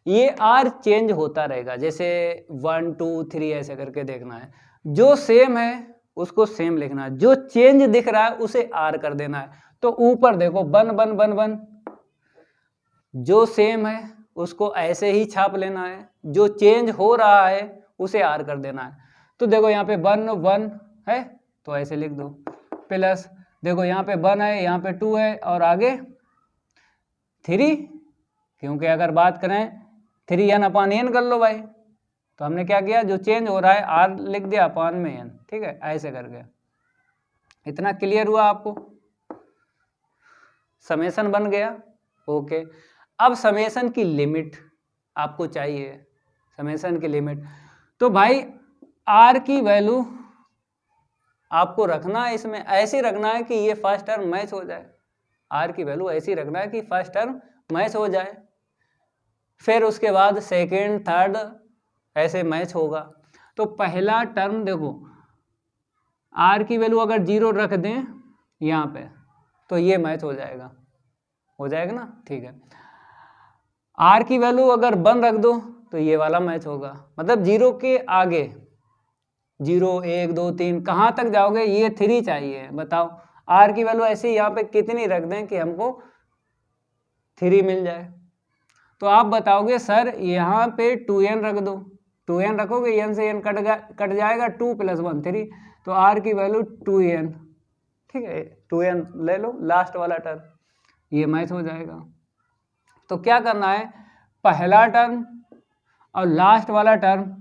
ये r चेंज होता रहेगा, जैसे 1 2 3 ऐसे करके देखना है, जो सेम है उसको सेम लिखना है, जो चेंज दिख रहा है उसे r कर देना है। तो ऊपर देखो 1 1 1 1, जो सेम है उसको ऐसे ही छाप लेना है, जो चेंज हो रहा है उसे r कर देना है। तो देखो यहाँ पे 1 1 है तो ऐसे लिख दो, प्लस देखो यहाँ पे 1 है, यहाँ पे 2 है, और आगे 3, क्योंकि अगर बात करें 3n/n कर लो भाई, तो हमने क्या किया, जो चेंज हो रहा है r लिख दिया अपान में n, ठीक है, ऐसे करके। इतना क्लियर हुआ आपको, समेशन बन गया, ओके। अब समेशन की लिमिट आपको चाहिए, समेशन की लिमिट, तो भाई r की वैल्यू आपको रखना है इसमें, ऐसे रखना है कि ये फर्स्ट टर्म मैच हो जाए, r की वैल्यू ऐसी रखना है कि फर्स्ट टर्म मैच हो जाए, फिर उसके बाद सेकेंड थर्ड ऐसे मैच होगा। तो पहला टर्म देखो, r की वैल्यू अगर 0 रख दें यहाँ पे तो ये मैच हो जाएगा, हो जाएगा ना, ठीक है। r की वैल्यू अगर 1 रख दो तो ये वाला मैच होगा, मतलब 0 के आगे 0 1 2 3 कहाँ तक जाओगे, ये 3 चाहिए, बताओ r की वैल्यू ऐसे यहाँ पे कितनी रख दें कि हमको 3 मिल जाए। तो आप बताओगे सर यहाँ पे 2n रख दो, 2n रखोगे n से n कट जाएगा, 2 + 1 3, तो r की वैल्यू 2n, ठीक है, 2n ले लो लास्ट वाला टर्म, ये मैच हो जाएगा। तो क्या करना है, पहला टर्म और लास्ट वाला टर्म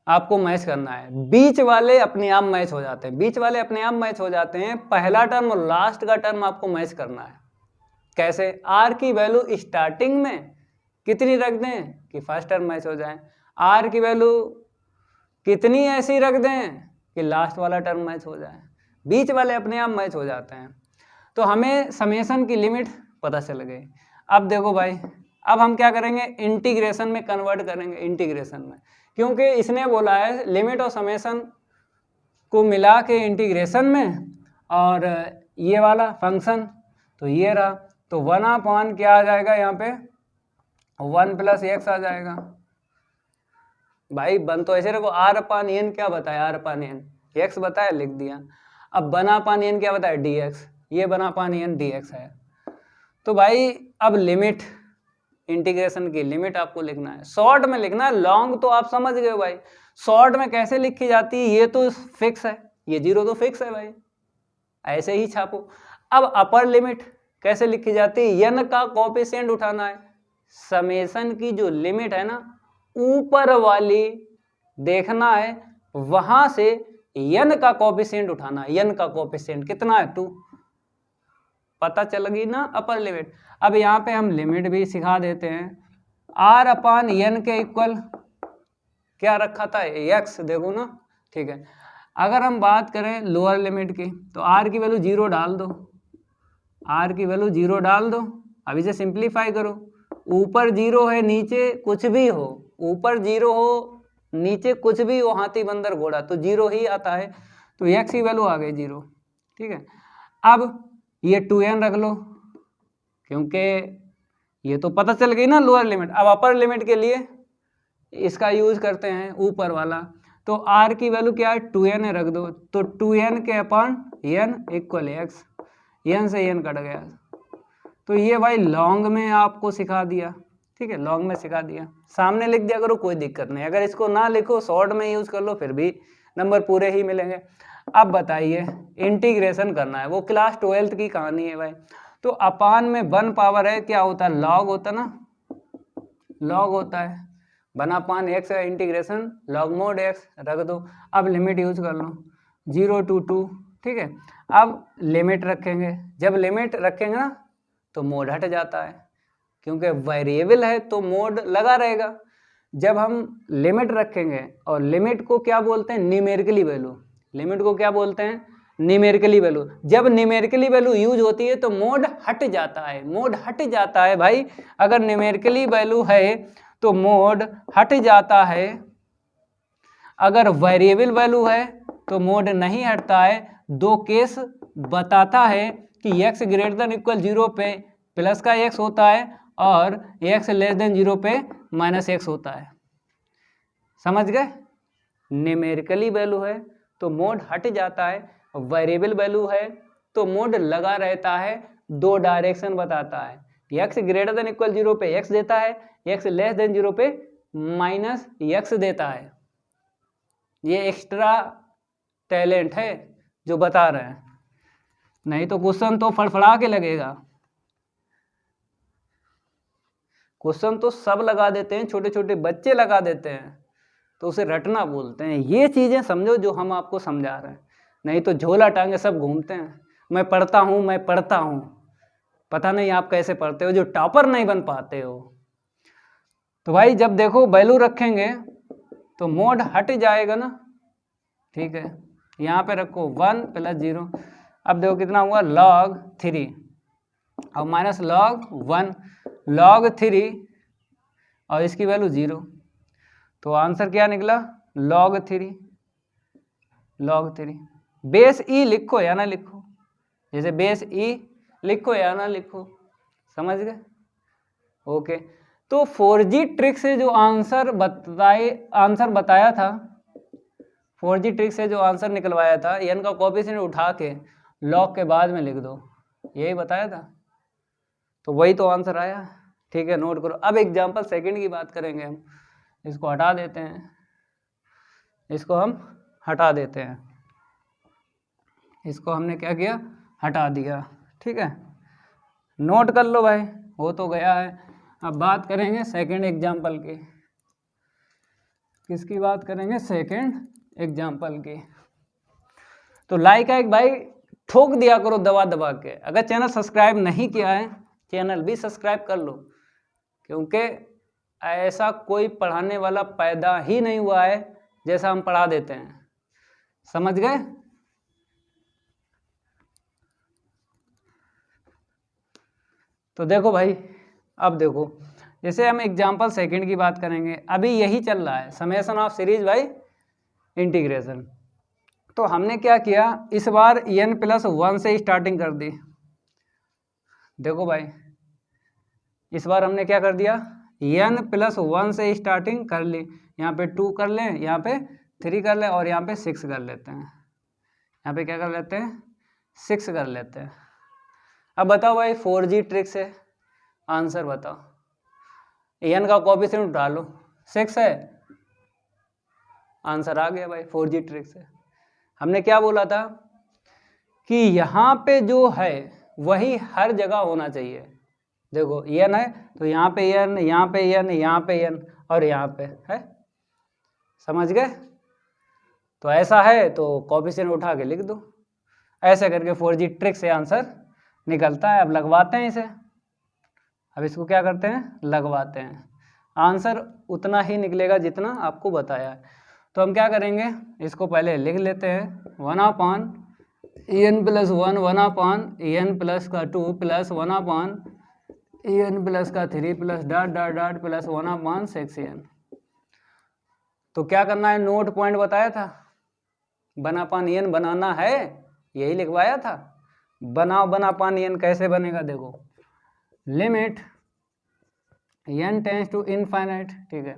आपको मैच करना है, बीच वाले अपने आप मैच हो जाते हैं, बीच वाले अपने आप मैच हो जाते हैं, पहला टर्म और लास्ट का टर्म आपको मैच करना है। कैसे, r की वैल्यू स्टार्टिंग में कितनी रख दें कि फर्स्ट टर्म मैच हो जाए, r की वैल्यू कितनी ऐसी रख दें कि लास्ट वाला टर्म मैच हो जाए, बीच वाले अपने आप मैच हो जाते हैं। तो हमें समेशन की लिमिट पता चल गई। अब देखो भाई, अब हम क्या करेंगे, इंटीग्रेशन में कन्वर्ट करेंगे, इंटीग्रेशन में, क्योंकि इसने बोला है लिमिट और समेशन को मिला के इंटीग्रेशन में, और ये वाला फंक्शन तो ये रहा, तो 1/, क्या आ जाएगा यहाँ पे 1 + x आ जाएगा। भाई 1 तो ऐसे रखो, r/n क्या बताया, r/n x बताया, लिख दिया। अब 1/n क्या बताया, dx, ये 1/n dx है। तो भाई अब लिमिट, इंटीग्रेशन की लिमिट आपको लिखना है, शॉर्ट में लिखना है, लॉन्ग तो आप समझ गए भाई, शॉर्ट में कैसे लिखी जाती है, ये तो फिक्स है, ये 0 तो फिक्स है भाई, ऐसे ही छापो। अब अपर लिमिट कैसे लिखी जाती है, n का कोएफिशिएंट उठाना है, समेशन की जो लिमिट है ना ऊपर वाली देखना है, वहां से n का कोएफिशिएंट उठाना, n का कोएफिशिएंट कितना है 2, पता चल गई ना अपर लिमिट। अब यहाँ पे हम लिमिट भी सिखा देते हैं, r अपान n के इक्वल क्या रखा था x, देखो ना, ठीक है। अगर हम बात करें लोअर लिमिट की तो r की वैल्यू 0 डाल दो, r की वैल्यू 0 डाल दो, अब इसे सिंप्लीफाई करो, ऊपर 0 है नीचे कुछ भी हो, ऊपर 0 हो नीचे कुछ भी हो, हाथी बंदर घोड़ा, तो 0 ही आता है, तो x की वैल्यू आ गई 0, ठीक है। अब ये 2n रख लो, क्योंकि ये तो पता चल गई ना लोअर लिमिट। अब अपर लिमिट के लिए इसका यूज करते हैं ऊपर वाला, तो r की वैल्यू क्या है 2n रख दो, तो 2n के अपान n इक्वल x, n से n कट गया, तो ये भाई लॉन्ग में आपको सिखा दिया, ठीक है, लॉन्ग में सिखा दिया, सामने लिख दिया करो कोई दिक्कत नहीं, अगर इसको ना लिखो शॉर्ट में यूज कर लो फिर भी नंबर पूरे ही मिलेंगे। अब बताइए इंटीग्रेशन करना है, वो क्लास 12th की कहानी है भाई। तो अपान में 1 पावर है, क्या होता है लॉग होता ना, लॉग होता है, 1 अपान x का इंटीग्रेशन लॉग मोड x रख दो। अब लिमिट यूज कर लो 0 to 2, ठीक है। अब लिमिट रखेंगे, जब लिमिट रखेंगे ना तो मोड हट जाता है, क्योंकि वेरिएबल है तो मोड लगा रहेगा। जब हम लिमिट रखेंगे, और लिमिट को क्या बोलते हैं न्यूमेरिकली वैल्यू, लिमिट को क्या बोलते हैं न्यूमेरिकली वैल्यू, जब न्यूमेरिकली वैल्यू यूज होती है तो मोड हट जाता है, मोड हट जाता है भाई, अगर न्यूमेरिकली वैल्यू है तो मोड हट जाता है, अगर वेरिएबल वैल्यू है तो मोड नहीं हटता है। दो केस बताता है कि x ग्रेटर देन इक्वल 0 पे प्लस का x होता है और x लेस देन 0 पे माइनस x होता है, समझ गए। न्यूमेरिकली वैल्यू है तो मोड हट जाता है, वेरिएबल वैल्यू है तो मोड लगा रहता है, दो डायरेक्शन बताता है, x ग्रेटर देन इक्वल 0 पे x देता है, x लेस देन 0 पे माइनस x देता है। ये एक्स्ट्रा टैलेंट है जो बता रहे हैं, नहीं तो क्वेश्चन तो फड़फड़ा के लगेगा, क्वेश्चन तो सब लगा देते हैं, छोटे छोटे बच्चे लगा देते हैं, तो उसे रटना बोलते हैं। ये चीजें समझो जो हम आपको समझा रहे हैं, नहीं तो झोला टांगे सब घूमते हैं, मैं पढ़ता हूँ मैं पढ़ता हूँ, पता नहीं आप कैसे पढ़ते हो, जो टॉपर नहीं बन पाते हो। तो भाई जब देखो वैल्यू रखेंगे तो मोड हट जाएगा ना, ठीक है। यहाँ पे रखो 1 + 0, अब देखो कितना हुआ log 3 और माइनस log 1, log 3 और इसकी वैल्यू 0, तो आंसर क्या निकला log 3, log 3। बेस ई लिखो या ना लिखो, जैसे बेस ई लिखो या ना लिखो, समझ गए, ओके। तो 4G ट्रिक से जो आंसर बताया था, 4G ट्रिक से जो आंसर निकलवाया था, n का कोएफिशिएंट उठा के log के बाद में लिख दो, यही बताया था, तो वही तो आंसर आया, ठीक है, नोट करो। अब एग्जांपल सेकंड की बात करेंगे हम, इसको हटा देते हैं, इसको हम हटा देते हैं, इसको हमने क्या किया हटा दिया, ठीक है, नोट कर लो भाई, हो तो गया है। अब बात करेंगे सेकंड एग्जांपल की, किसकी बात करेंगे सेकंड एग्जाम्पल की। तो लाइक है भाई ठोक दिया करो दबा दबा के, अगर चैनल सब्सक्राइब नहीं किया है चैनल भी सब्सक्राइब कर लो, क्योंकि ऐसा कोई पढ़ाने वाला पैदा ही नहीं हुआ है जैसा हम पढ़ा देते हैं, समझ गए। तो देखो भाई, अब देखो जैसे हम एग्जाम्पल सेकंड की बात करेंगे, अभी यही चल रहा है समेशन ऑफ सीरीज भाई इंटीग्रेशन। तो हमने क्या किया इस बार n+1 से स्टार्टिंग कर दी, देखो भाई इस बार हमने क्या कर दिया n+1 से स्टार्टिंग कर ली, यहाँ पे 2 कर लें, यहाँ पे 3 कर लें और यहाँ पे 6 कर लेते हैं, यहाँ पे क्या कर लेते हैं 6 कर लेते हैं। अब बताओ भाई 4G ट्रिक से आंसर बताओ, n का कोएफिशिएंट उठा लो, 6 है, आंसर आ गया भाई 4G ट्रिक से। हमने क्या बोला था कि यहाँ पे जो है वही हर जगह होना चाहिए, देखो n है तो यहाँ पे n, यहाँ पे n, यहाँ पे n और यहाँ पे है, समझ गए। तो ऐसा है तो कोफिशिएंट उठा के लिख दो। ऐसे करके 4G ट्रिक से आंसर निकलता है। अब लगवाते हैं इसे। अब इसको क्या करते हैं, लगवाते हैं। आंसर उतना ही निकलेगा जितना आपको बताया है। तो हम क्या करेंगे, इसको पहले लिख लेते हैं 1/en प्लस 1 1/en प्लस का 2 प्लस 1/en प्लस का 3 plus dot dot dot plus 1/6en। तो क्या करना है, नोट पॉइंट बताया था 1/en बनाना है, यही लिखवाया था। बनाओ 1/en कैसे बनेगा, देखो limit n tends to infinite, ठीक है।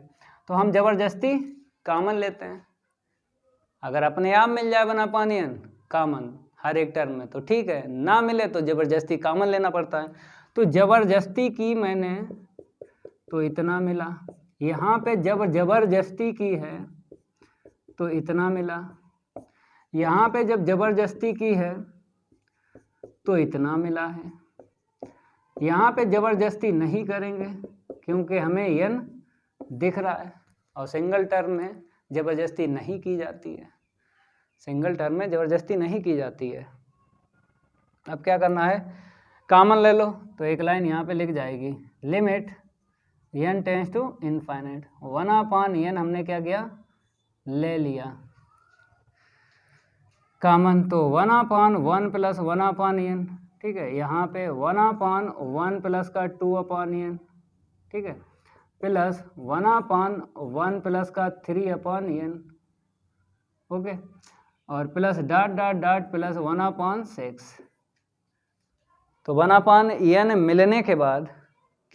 तो हम जबरदस्ती कॉमन लेते हैं। अगर अपने आप मिल जाए 1/en कॉमन हर एक टर्म में तो ठीक है, ना मिले तो जबरदस्ती कॉमन लेना पड़ता है। तो जबरदस्ती की मैंने तो इतना मिला, यहाँ पे जब जबरदस्ती की है तो इतना मिला, यहाँ पे जब जबरदस्ती की है तो इतना मिला है। यहाँ पे जबरदस्ती नहीं करेंगे क्योंकि हमें n दिख रहा है और सिंगल टर्म में जबरदस्ती नहीं की जाती है, सिंगल टर्म में जबरदस्ती नहीं की जाती है। अब क्या करना है, कॉमन ले लो, तो एक लाइन यहाँ पे लिख जाएगी limit n tends to infinite 1/n हमने क्या किया, ले लिया कॉमन, तो 1/1 प्लस 1/n, ठीक है। यहाँ पे 1/1 प्लस का 2/n, ठीक है, प्लस 1/1 प्लस का 3/n, ओके, और plus dot dot dot plus 1/6। तो 1/n मिलने के बाद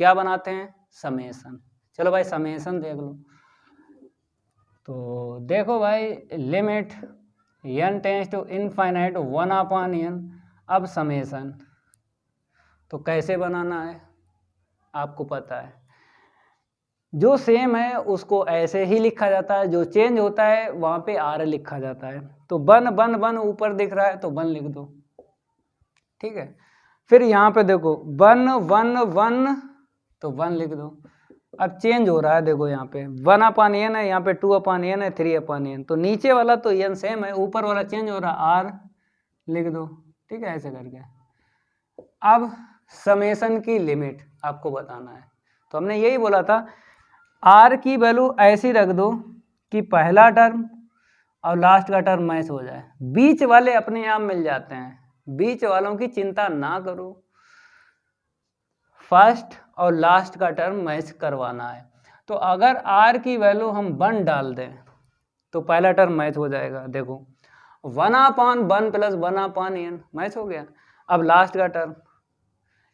क्या बनाते हैं, समेसन। चलो भाई समेसन देख लो। तो देखो भाई limit n tends to infinite 1/n। अब समेसन तो कैसे बनाना है आपको पता है, जो सेम है उसको ऐसे ही लिखा जाता है, जो चेंज होता है वहाँ पे r लिखा जाता है। तो 1 ऊपर दिख रहा है तो 1 लिख दो, ठीक है। फिर यहाँ पे देखो 1 1 1 तो 1 लिख दो। अब चेंज हो रहा है, देखो यहाँ पे 1/n है, यहाँ पे 2/n है, 3/n, तो नीचे वाला तो n सेम है, ऊपर वाला चेंज हो रहा है, r लिख दो, ठीक है, ऐसे करके। अब समेसन की लिमिट आपको बताना है, तो हमने यही बोला था r की वैल्यू ऐसी रख दो कि पहला टर्म और लास्ट का टर्म मैच हो जाए, बीच वाले अपने आप मिल जाते हैं, बीच वालों की चिंता ना करो, फर्स्ट और लास्ट का टर्म मैच करवाना है। तो अगर r की वैल्यू हम 1 डाल दें तो पहला टर्म मैच हो जाएगा, देखो 1/1 प्लस 1/n मैच हो गया। अब लास्ट का टर्म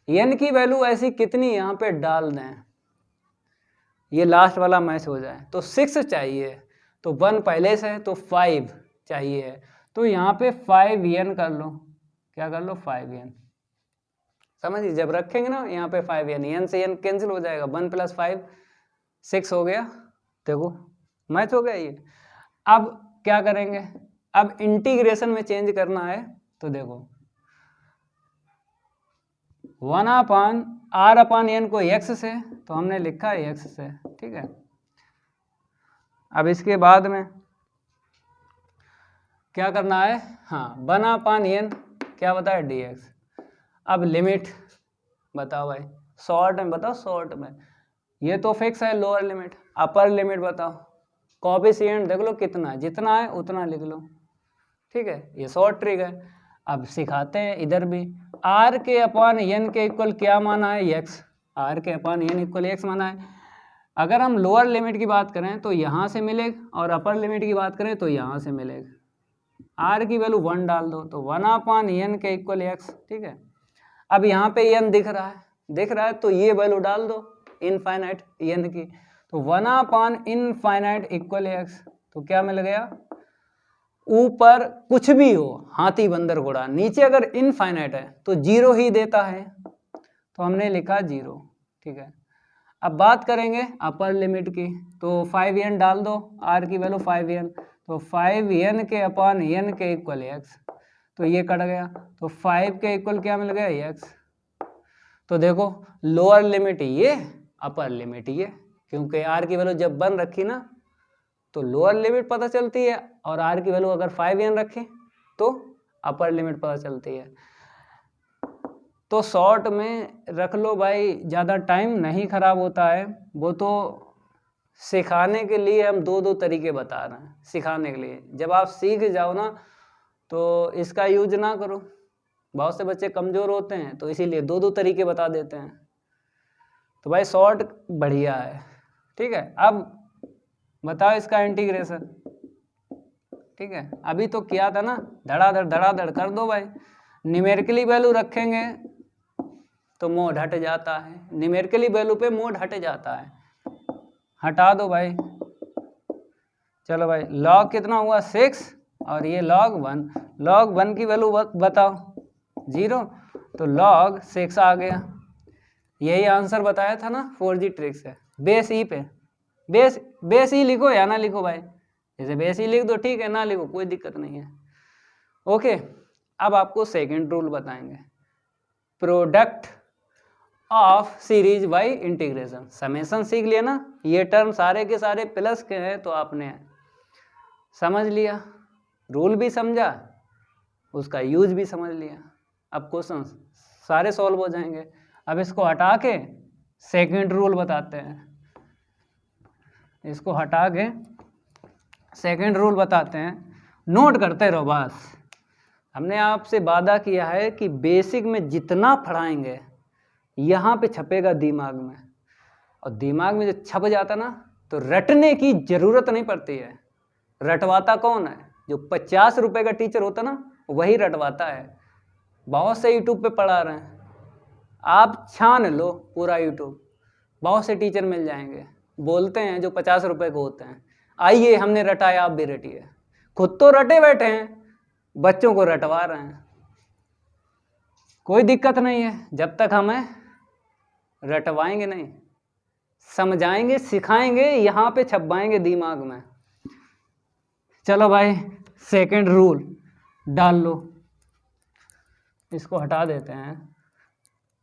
n की वैल्यू ऐसी कितनी यहाँ पे डाल दें, ये लास्ट वाला मैच हो जाए, तो 6 चाहिए, तो 1 पहले से है तो 5 चाहिए, तो यहाँ पे 5n कर लो, क्या कर लो 5n, समझिए। जब रखेंगे ना यहाँ पे 5n, n से n कैंसिल हो जाएगा, 1 प्लस 5 6 हो गया, देखो मैच हो गया ये। अब क्या करेंगे, अब इंटीग्रेशन में चेंज करना है, तो देखो 1/r/n को x से, तो हमने लिखा है x से, ठीक है। अब इसके बाद में क्या करना है, हाँ 1/n क्या बताया dx। अब लिमिट बताओ भाई, शॉर्ट में बताओ, शॉर्ट में, ये तो फिक्स है लोअर लिमिट, अपर लिमिट बताओ, कोएफिशिएंट देख लो कितना है, जितना है उतना लिख लो, ठीक है, ये शॉर्ट ट्रिक है। अब सिखाते हैं इधर भी, r के अपॉन n के इक्वल क्या माना है, x, r के अपॉन n इक्वल x माना है। अगर हम लोअर लिमिट की बात करें तो यहाँ से मिलेगा, और अपर लिमिट की बात करें तो यहाँ से मिलेगा। r की वैल्यू 1 डाल दो तो 1/n के इक्वल x, ठीक है। अब यहाँ पे n दिख रहा है तो ये वैल्यू डाल दो इनफाइनाइट n की, तो 1/इनफाइनाइट इक्वल x, तो क्या मिल गया, ऊपर कुछ भी हो हाथी बंदर घोड़ा, नीचे अगर इनफाइनाइट है तो 0 ही देता है, तो हमने लिखा 0, ठीक है। अब बात करेंगे अपर लिमिट की, तो 5n डाल दो, r की वैल्यू 5n, तो 5n के अपॉन n के इक्वल x, तो ये कट गया, तो 5 के इक्वल क्या मिल गया x। तो देखो लोअर लिमिट ये, अपर लिमिट ये, क्योंकि r की वैल्यू जब 1 रखी ना तो लोअर लिमिट पता चलती है, और r की वैल्यू अगर 5n रखें तो अपर लिमिट पता चलती है। तो शॉर्ट में रख लो भाई, ज़्यादा टाइम नहीं खराब होता है। वो तो सिखाने के लिए हम दो तरीके बता रहे हैं, सिखाने के लिए। जब आप सीख जाओ ना तो इसका यूज ना करो। बहुत से बच्चे कमज़ोर होते हैं तो इसीलिए दो तरीके बता देते हैं। तो भाई शॉर्ट बढ़िया है, ठीक है। अब बताओ इसका इंटीग्रेशन, ठीक है। अभी तो किया था ना, धड़ाधड़ कर दो भाई। न्यूमेरिकली वैल्यू रखेंगे तो मोड हट जाता है, न्यूमेरिकली वैल्यू पे मोड हट जाता है, हटा दो भाई। चलो भाई, लॉग कितना हुआ 6 और ये log 1। log 1 की वैल्यू बताओ 0, तो log 6 आ गया। यही आंसर बताया था ना 4G ट्रिक से। बेस ई पे बेस ई लिखो या ना लिखो भाई, जैसे बेस ई लिख दो ठीक है, ना लिखो कोई दिक्कत नहीं है। ओके, अब आपको सेकंड रूल बताएंगे, product of series by integration. Summation सीख लिया ना, ये टर्म सारे के सारे प्लस के हैं तो आपने समझ लिया, रूल भी समझा, उसका यूज भी समझ लिया। अब क्वेश्चन सारे सॉल्व हो जाएंगे। अब इसको हटा के सेकंड रूल बताते हैं, इसको हटा के सेकंड रूल बताते हैं। नोट करते रहो बस। हमने आपसे वादा किया है कि बेसिक में जितना पढ़ाएंगे यहाँ पे छपेगा दिमाग में, और दिमाग में जो छप जाता ना तो रटने की जरूरत नहीं पड़ती है। रटवाता कौन है? जो 50 रुपए का टीचर होता ना वही रटवाता है। बहुत से यूट्यूब पे पढ़ा रहे हैं, आप छान लो पूरा यूट्यूब, बहुत से टीचर मिल जाएंगे, बोलते हैं जो 50 रुपए को होते हैं, आइए हमने रटाया आप भी रटिए। खुद तो रटे बैठे हैं, बच्चों को रटवा रहे हैं। कोई दिक्कत नहीं है, जब तक हमें रटवाएंगे नहीं, समझाएंगे सिखाएंगे, यहाँ पे छपवाएंगे दिमाग में। चलो भाई, सेकंड रूल डाल लो। इसको हटा देते हैं,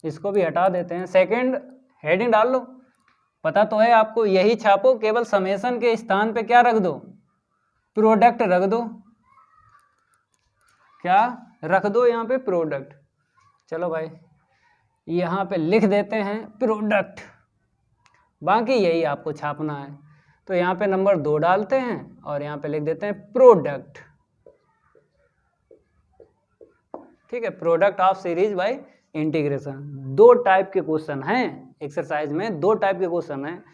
इसको भी हटा देते हैं। सेकंड हेडिंग डाल लो, पता तो है आपको, यही छापो, केवल समेशन के स्थान पे क्या रख दो? प्रोडक्ट रख दो। क्या रख दो यहाँ पे? प्रोडक्ट। चलो भाई, यहाँ पे लिख देते हैं प्रोडक्ट, बाकी यही आपको छापना है। तो यहाँ पे नंबर 2 डालते हैं और यहाँ पे लिख देते हैं प्रोडक्ट, ठीक है। Product of series by integration. 2 type के क्वेश्चन हैं एक्सरसाइज में, 2 टाइप के क्वेश्चन हैं।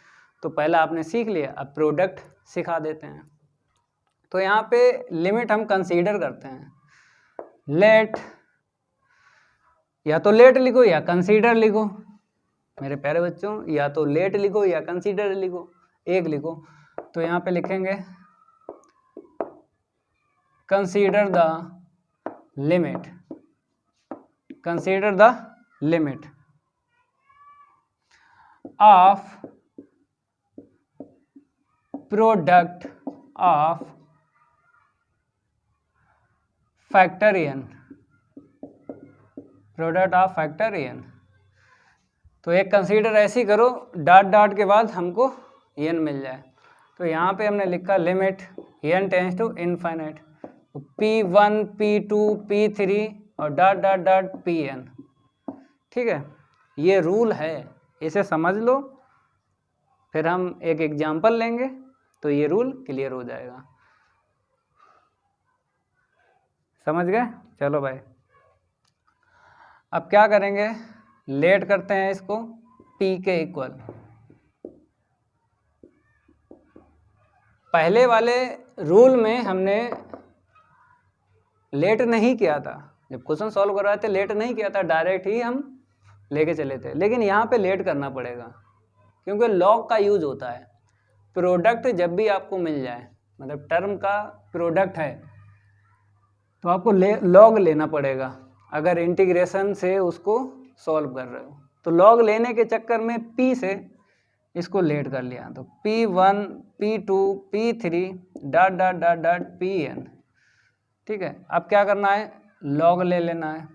तो पहला आपने सीख लिया, अब प्रोडक्ट सिखा देते हैं। तो यहाँ पे लिमिट हम कंसीडर करते हैं। लेट, या तो लेट लिखो या कंसीडर लिखो मेरे प्यारे बच्चों, या तो लेट लिखो या कंसीडर लिखो, एक लिखो। तो यहाँ पे लिखेंगे consider the limit, consider the limit of product of factorial, product of factorial. तो एक कंसीडर ऐसी करो, डॉट डॉट के बाद हमको एन मिल जाए। तो यहाँ पे हमने लिखा limit N tends to infinite, P1 P2 P3 और डॉट डॉट डॉट Pn, ठीक है। ये रूल है, इसे समझ लो, फिर हम एक एग्जाम्पल लेंगे तो ये रूल क्लियर हो जाएगा। समझ गए? चलो भाई, अब क्या करेंगे, लेट करते हैं इसको P के इक्वल। पहले वाले रूल में हमने लेट नहीं किया था, जब क्वेश्चन सॉल्व कर रहे थे लेट नहीं किया था, डायरेक्ट ही हम लेके चले थे। लेकिन यहाँ पे लेट करना पड़ेगा क्योंकि लॉग का यूज होता है। प्रोडक्ट जब भी आपको मिल जाए, मतलब टर्म का प्रोडक्ट है, तो आपको लॉग लेना पड़ेगा अगर इंटीग्रेशन से उसको सॉल्व कर रहे हो। तो लॉग लेने के चक्कर में P से इसको लेट कर लिया, तो P1 P2 P3 dot dot dot dot Pn, ठीक है। अब क्या करना है, लॉग ले लेना है।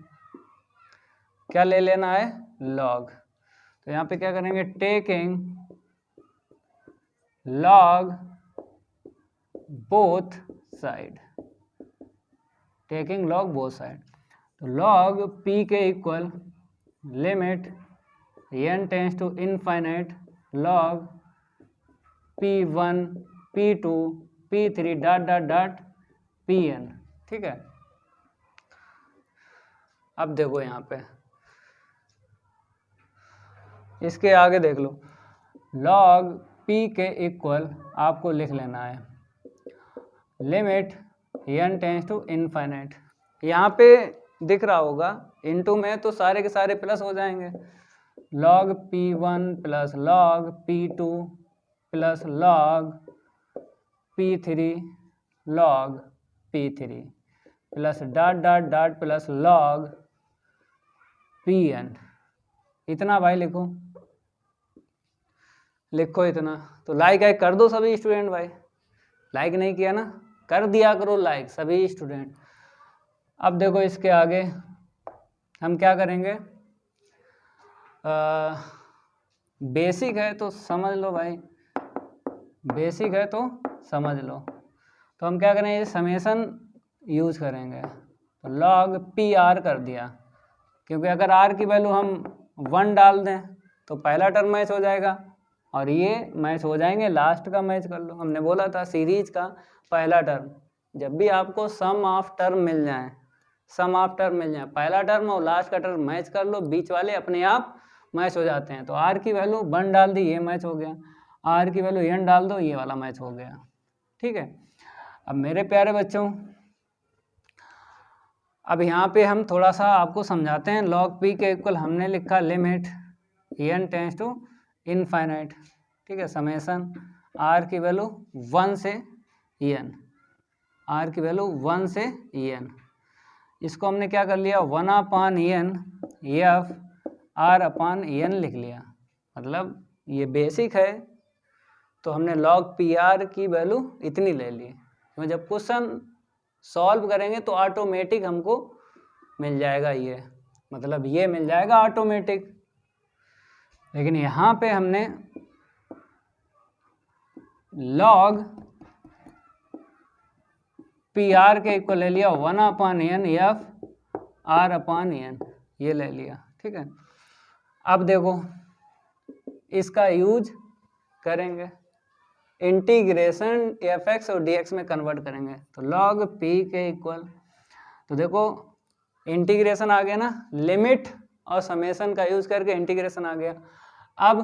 क्या ले लेना है? लॉग। तो यहाँ पे क्या करेंगे, taking log both side, taking log both side. तो लॉग पी के equal limit n tends to infinite log p1 p2 p3 dot dot dot pn। ठीक है, अब देखो यहाँ पे इसके आगे देख लो, log p के इक्वल आपको लिख लेना है limit n tends to infinite. यहाँ पे दिख रहा होगा इनटू में, तो सारे के सारे प्लस हो जाएंगे, log p1 plus log p2 plus log p3 log p3 plus dot dot dot plus log pn। इतना भाई लिखो, लिखो इतना। तो लाइक आइक कर दो सभी स्टूडेंट भाई, लाइक नहीं किया ना, कर दिया करो लाइक सभी स्टूडेंट। अब देखो इसके आगे हम क्या करेंगे, बेसिक है तो समझ लो भाई, बेसिक है तो समझ लो। तो हम क्या करेंगे, समेसन यूज करेंगे। तो log पी आर कर दिया, क्योंकि अगर आर की वैल्यू हम 1 डाल दें तो पहला टर्म मैच हो जाएगा और ये मैच हो जाएंगे, लास्ट का मैच कर लो। हमने बोला था सीरीज का पहला टर्म, जब भी आपको सम ऑफ टर्म मिल जाए, सम ऑफ टर्म मिल जाए, पहला टर्म और लास्ट का टर्म मैच कर लो, बीच वाले अपने आप मैच हो जाते हैं। तो आर की वैल्यू 1 डाल दी, ये मैच हो गया, आर की वैल्यू n डाल दो, ये वाला मैच हो गया। ठीक है, अब मेरे प्यारे बच्चों, अब यहाँ पे हम थोड़ा सा आपको समझाते हैं। log p के इक्वल हमने लिखा limit n tends to infinite. ठीक है, समेसन r की वैल्यू 1 से n, r की वैल्यू 1 से n। इसको हमने क्या कर लिया, 1/n f r/n लिख लिया। मतलब ये बेसिक है, तो हमने log pr की वैल्यू इतनी ले ली। तो जब क्वेश्चन सॉल्व करेंगे तो ऑटोमेटिक हमको मिल जाएगा ये, मतलब ये मिल जाएगा ऑटोमेटिक। लेकिन यहाँ पे हमने log pr के इक्वल ले लिया 1/n f r/n, ये ले लिया। ठीक है, अब देखो इसका यूज करेंगे, इंटीग्रेशन fx और dx में कन्वर्ट करेंगे। तो log p के इक्वल, तो देखो इंटीग्रेशन आ गया ना, लिमिट और समेसन का यूज करके इंटीग्रेशन आ गया। अब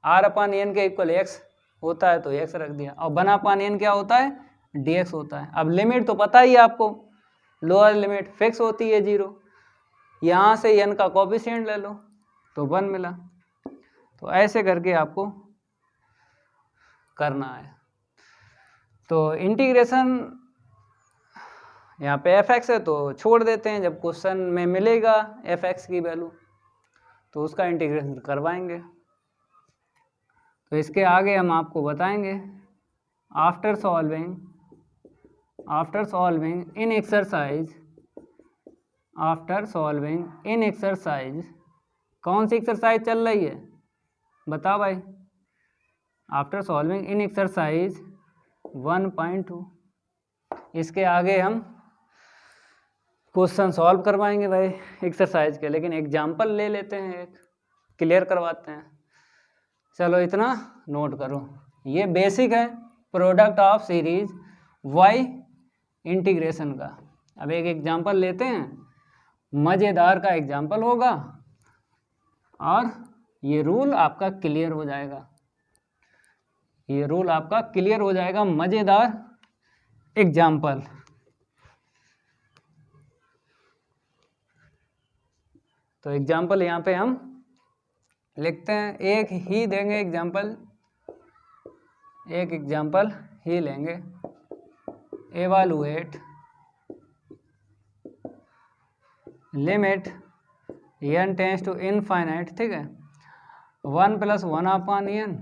r/n के इक्वल x होता है तो x रख दिया, और 1/n क्या होता है, dx होता है। अब लिमिट तो पता ही है आपको, लोअर लिमिट फिक्स होती है 0, यहाँ से n का कोफिशिएंट ले लो तो 1 मिला। तो ऐसे करके आपको करना है। तो इंटीग्रेशन यहाँ पे fx है तो छोड़ देते हैं, जब क्वेश्चन में मिलेगा fx की वैल्यू तो उसका इंटीग्रेशन करवाएंगे। तो इसके आगे हम आपको बताएंगे, आफ्टर सॉल्विंग इन एक्सरसाइज, कौन सी एक्सरसाइज चल रही है बताओ भाई, आफ्टर सॉल्विंग इन एक्सरसाइज 1.2। इसके आगे हम क्वेश्चन सॉल्व करवाएंगे भाई एक्सरसाइज के, लेकिन एग्जाम्पल ले लेते हैं, एक क्लियर करवाते हैं। चलो इतना नोट करो, ये बेसिक है product of series by integration का। अब एक एग्जाम्पल लेते हैं, मज़ेदार का एग्जाम्पल होगा और ये रूल आपका क्लियर हो जाएगा, ये रूल आपका क्लियर हो जाएगा। मज़ेदार एग्जाम्पल, तो एग्जाम्पल यहाँ पे हम लिखते हैं, एक ही देंगे एग्जाम्पल, एक एग्जाम्पल ही लेंगे। Evaluate limit n tends to infinite, ठीक है, 1 + 1/n,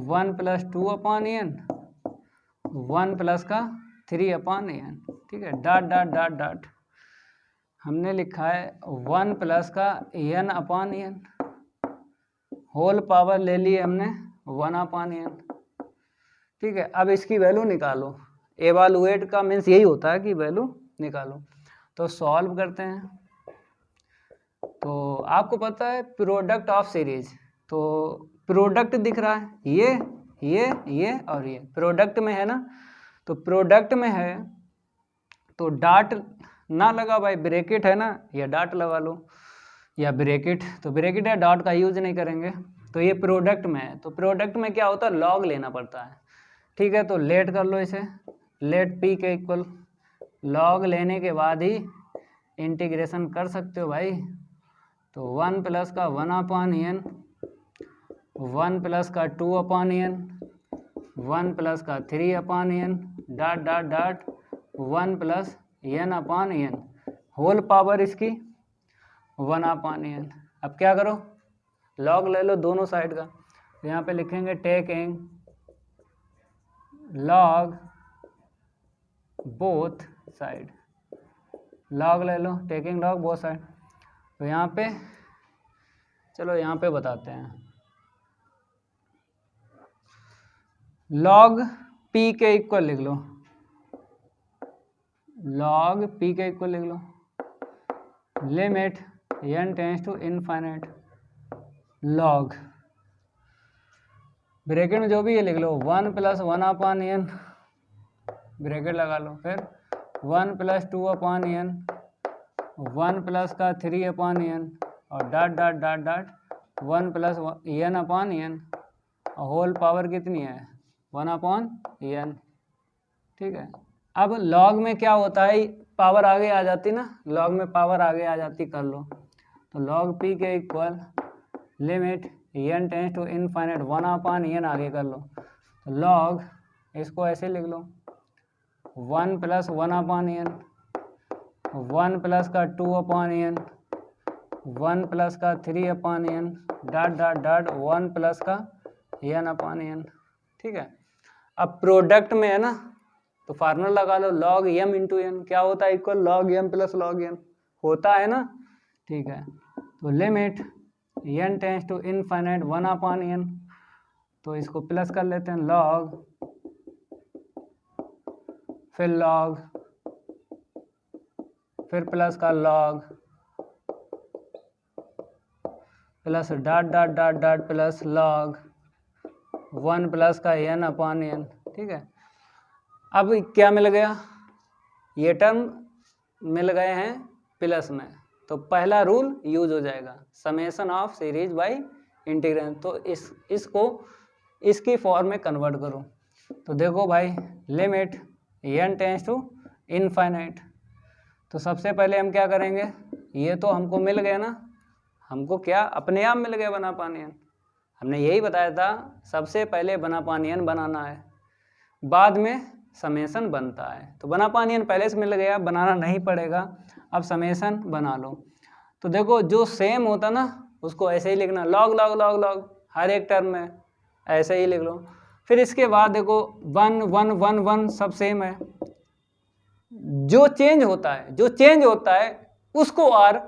1 + 2/n, 1 + का 3/n, ठीक है, डॉट डॉट डॉट डॉट। हमने लिखा है 1 + का n/n, होल पावर ले लिए हमने 1 अपान n। ठीक है, अब इसकी वैल्यू निकालो। एवालुएट का मीन्स यही होता है कि वैल्यू निकालो। तो सॉल्व करते हैं। तो आपको पता है प्रोडक्ट ऑफ सीरीज, तो प्रोडक्ट दिख रहा है ये और ये प्रोडक्ट में है ना। तो प्रोडक्ट में है तो डॉट ना लगा भाई, ब्रैकेट है ना, या डॉट लगा लो या ब्रैकेट। तो ब्रैकेट या डॉट का यूज नहीं करेंगे। तो ये प्रोडक्ट में है, तो प्रोडक्ट में क्या होता है, लॉग लेना पड़ता है। ठीक है, तो लेट कर लो इसे, लेट पी के इक्वल लॉग लेने के बाद ही इंटीग्रेशन कर सकते हो भाई। तो 1 प्लस का 1 अपान n, 1 प्लस का 2 अपान n, 1 प्लस का 3 upon n, dot dot dot 1 plus n upon n, whole power इसकी 1 अपान n। अब क्या करो, लॉग ले लो दोनों साइड का। तो यहाँ पे लिखेंगे taking log both side, log ले लो, टेकिंग लॉग बोथ साइड। तो यहाँ पे चलो यहाँ पे बताते हैं, लॉग पी के इक्वल लिख लो, लॉग पी के इक्वल लिख लो, limit n tends to infinite log, bracket में जो भी ये लिख लो 1 प्लस 1 अपान n, ब्रैकेट लगा लो, फिर 1 प्लस 2 अपान n, 1 प्लस का 3 अपान n और dot dot dot dot 1 plus n upon n, whole power कितनी है 1 अपान n। ठीक है, अब लॉग में क्या होता है, पावर आगे आ जाती ना, लॉग में पावर आगे आ जाती, कर लो। तो लॉग पी के equal limit n tends to infinite 1 upon n आगे कर लो। तो लॉग इसको ऐसे लिख लो 1 प्लस 1 अपान n, 1 प्लस का 2 अपान n, 1 प्लस का 3 upon n, dot dot dot 1 plus का n अपान n। ठीक है, अब प्रोडक्ट में है ना, तो फार्मूला लगा लो लॉग m इंटू n, क्या होता है equal log m plus log n होता है ना। ठीक है, तो limit n tends to infinite 1 upon n, तो इसको प्लस कर लेते हैं लॉग, फिर लॉग, फिर प्लस का log, plus dot dot dot dot plus log 1 plus का n अपान n। ठीक है, अब क्या मिल गया, ये टर्म मिल गए हैं प्लस में, तो पहला रूल यूज हो जाएगा, summation of series by integration. तो इसको इसकी फॉर्म में कन्वर्ट करो। तो देखो भाई limit n tends to infinite, तो सबसे पहले हम क्या करेंगे, ये तो हमको मिल गया ना, हमको क्या अपने आप मिल गया बना पानी n, हमने यही बताया था सबसे पहले बना पानी n बनाना है, बाद में समेशन बनता है। तो बना पानी n पहले से मिल गया, बनाना नहीं पड़ेगा, अब समेशन बना लो। तो देखो जो सेम होता ना उसको ऐसे ही लिखना, लॉग लॉग लॉग लॉग हर एक टर्म में ऐसे ही लिख लो। फिर इसके बाद देखो 1 1 1 1 सब सेम है, जो चेंज होता है उसको r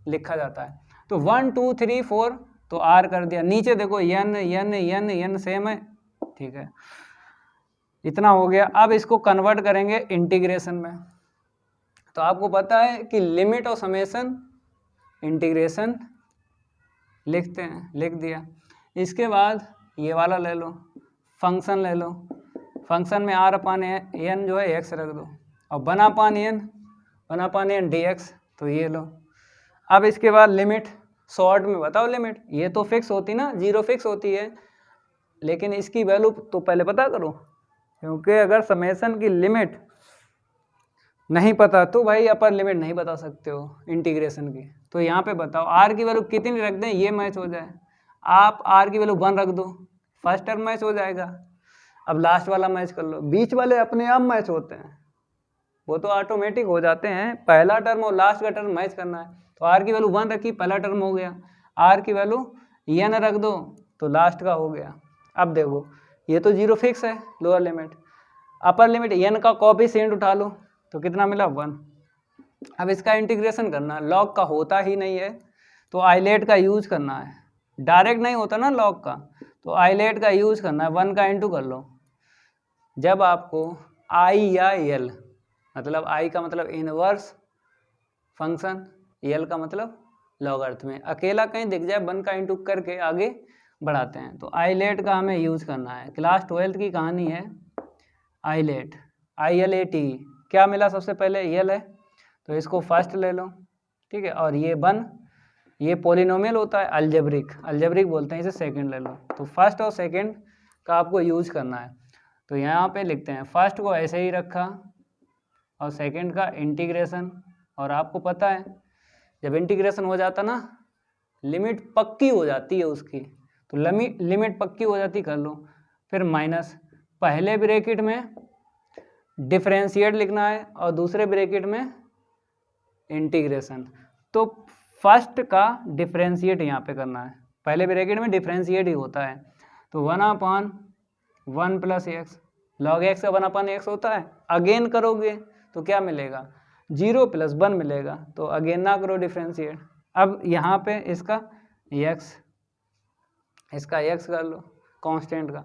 लिखा जाता है। तो 1 2 3 4 तो r कर दिया, नीचे देखो n n n n same है। ठीक है, इतना हो गया। अब इसको कन्वर्ट करेंगे इंटीग्रेशन में। तो आपको पता है कि लिमिट और समेशन इंटीग्रेशन लिखते हैं, लिख दिया। इसके बाद ये वाला ले लो, फंक्शन ले लो, फंक्शन में r अपान n जो है x रख दो, और बना पान n dx, तो ये लो। अब इसके बाद लिमिट, शॉर्ट में बताओ लिमिट, ये तो फिक्स होती ना, 0 फिक्स होती है, लेकिन इसकी वैल्यू तो पहले पता करो, क्योंकि अगर समेशन की लिमिट नहीं पता तो भाई अपर लिमिट नहीं बता सकते हो इंटीग्रेशन की। तो यहाँ पे बताओ r की वैल्यू कितनी रख दें ये मैच हो जाए, आप r की वैल्यू 1 रख दो, फर्स्ट टर्म मैच हो जाएगा। अब लास्ट वाला मैच कर लो, बीच वाले अपने आप मैच होते हैं, वो तो ऑटोमेटिक हो जाते हैं, पहला टर्म और लास्ट का टर्म मैच करना है। तो r की वैल्यू 1 रखी, पहला टर्म हो गया, r की वैल्यू n रख दो तो लास्ट का हो गया। अब देखो ये तो 0 फिक्स है lower limit, upper limit n का कोएफिशिएंट उठा लो तो कितना मिला 1। अब इसका इंटीग्रेशन करना, लॉग का होता ही नहीं है तो आइलेट का यूज करना है, डायरेक्ट नहीं होता ना लॉग का, तो आइलेट का यूज़ करना है, 1 का इंटू कर लो। जब आपको आई या एल, मतलब आई का मतलब इनवर्स फंक्शन, एल का मतलब लॉगरिथम में अकेला कहीं दिख जाए 1 का इंटू करके आगे बढ़ाते हैं। तो आइलेट का हमें यूज़ करना है। क्लास 12th की कहानी है आइलेट, ILAT। क्या मिला सबसे पहले, एल है तो इसको फर्स्ट ले लो, ठीक है। और ये 1 ये पॉलिनोमियल होता है, अलजेब्रिक बोलते हैं इसे, सेकंड ले लो। तो फर्स्ट और सेकंड का आपको यूज करना है। तो यहाँ पे लिखते हैं फर्स्ट को ऐसे ही रखा और सेकंड का इंटीग्रेशन। और आपको पता है जब इंटीग्रेशन हो जाता ना, लिमिट पक्की हो जाती है उसकी, तो लिमिट पक्की हो जाती कर लो। फिर माइनस, पहले ब्रैकेट में डिफरेंशिएट लिखना है और दूसरे ब्रैकेट में इंटीग्रेशन। तो फर्स्ट का डिफरेंशिएट यहाँ पे करना है, पहले ब्रैकेट में डिफरेंशिएट ही होता है। तो 1/1 प्लस एक्स, लॉग एक्स का 1/x होता है। अगेन करोगे तो क्या मिलेगा, 0 + 1 मिलेगा। तो अगेन ना करो डिफरेंशिएट। अब यहाँ पे इसका x कर लो कांस्टेंट का।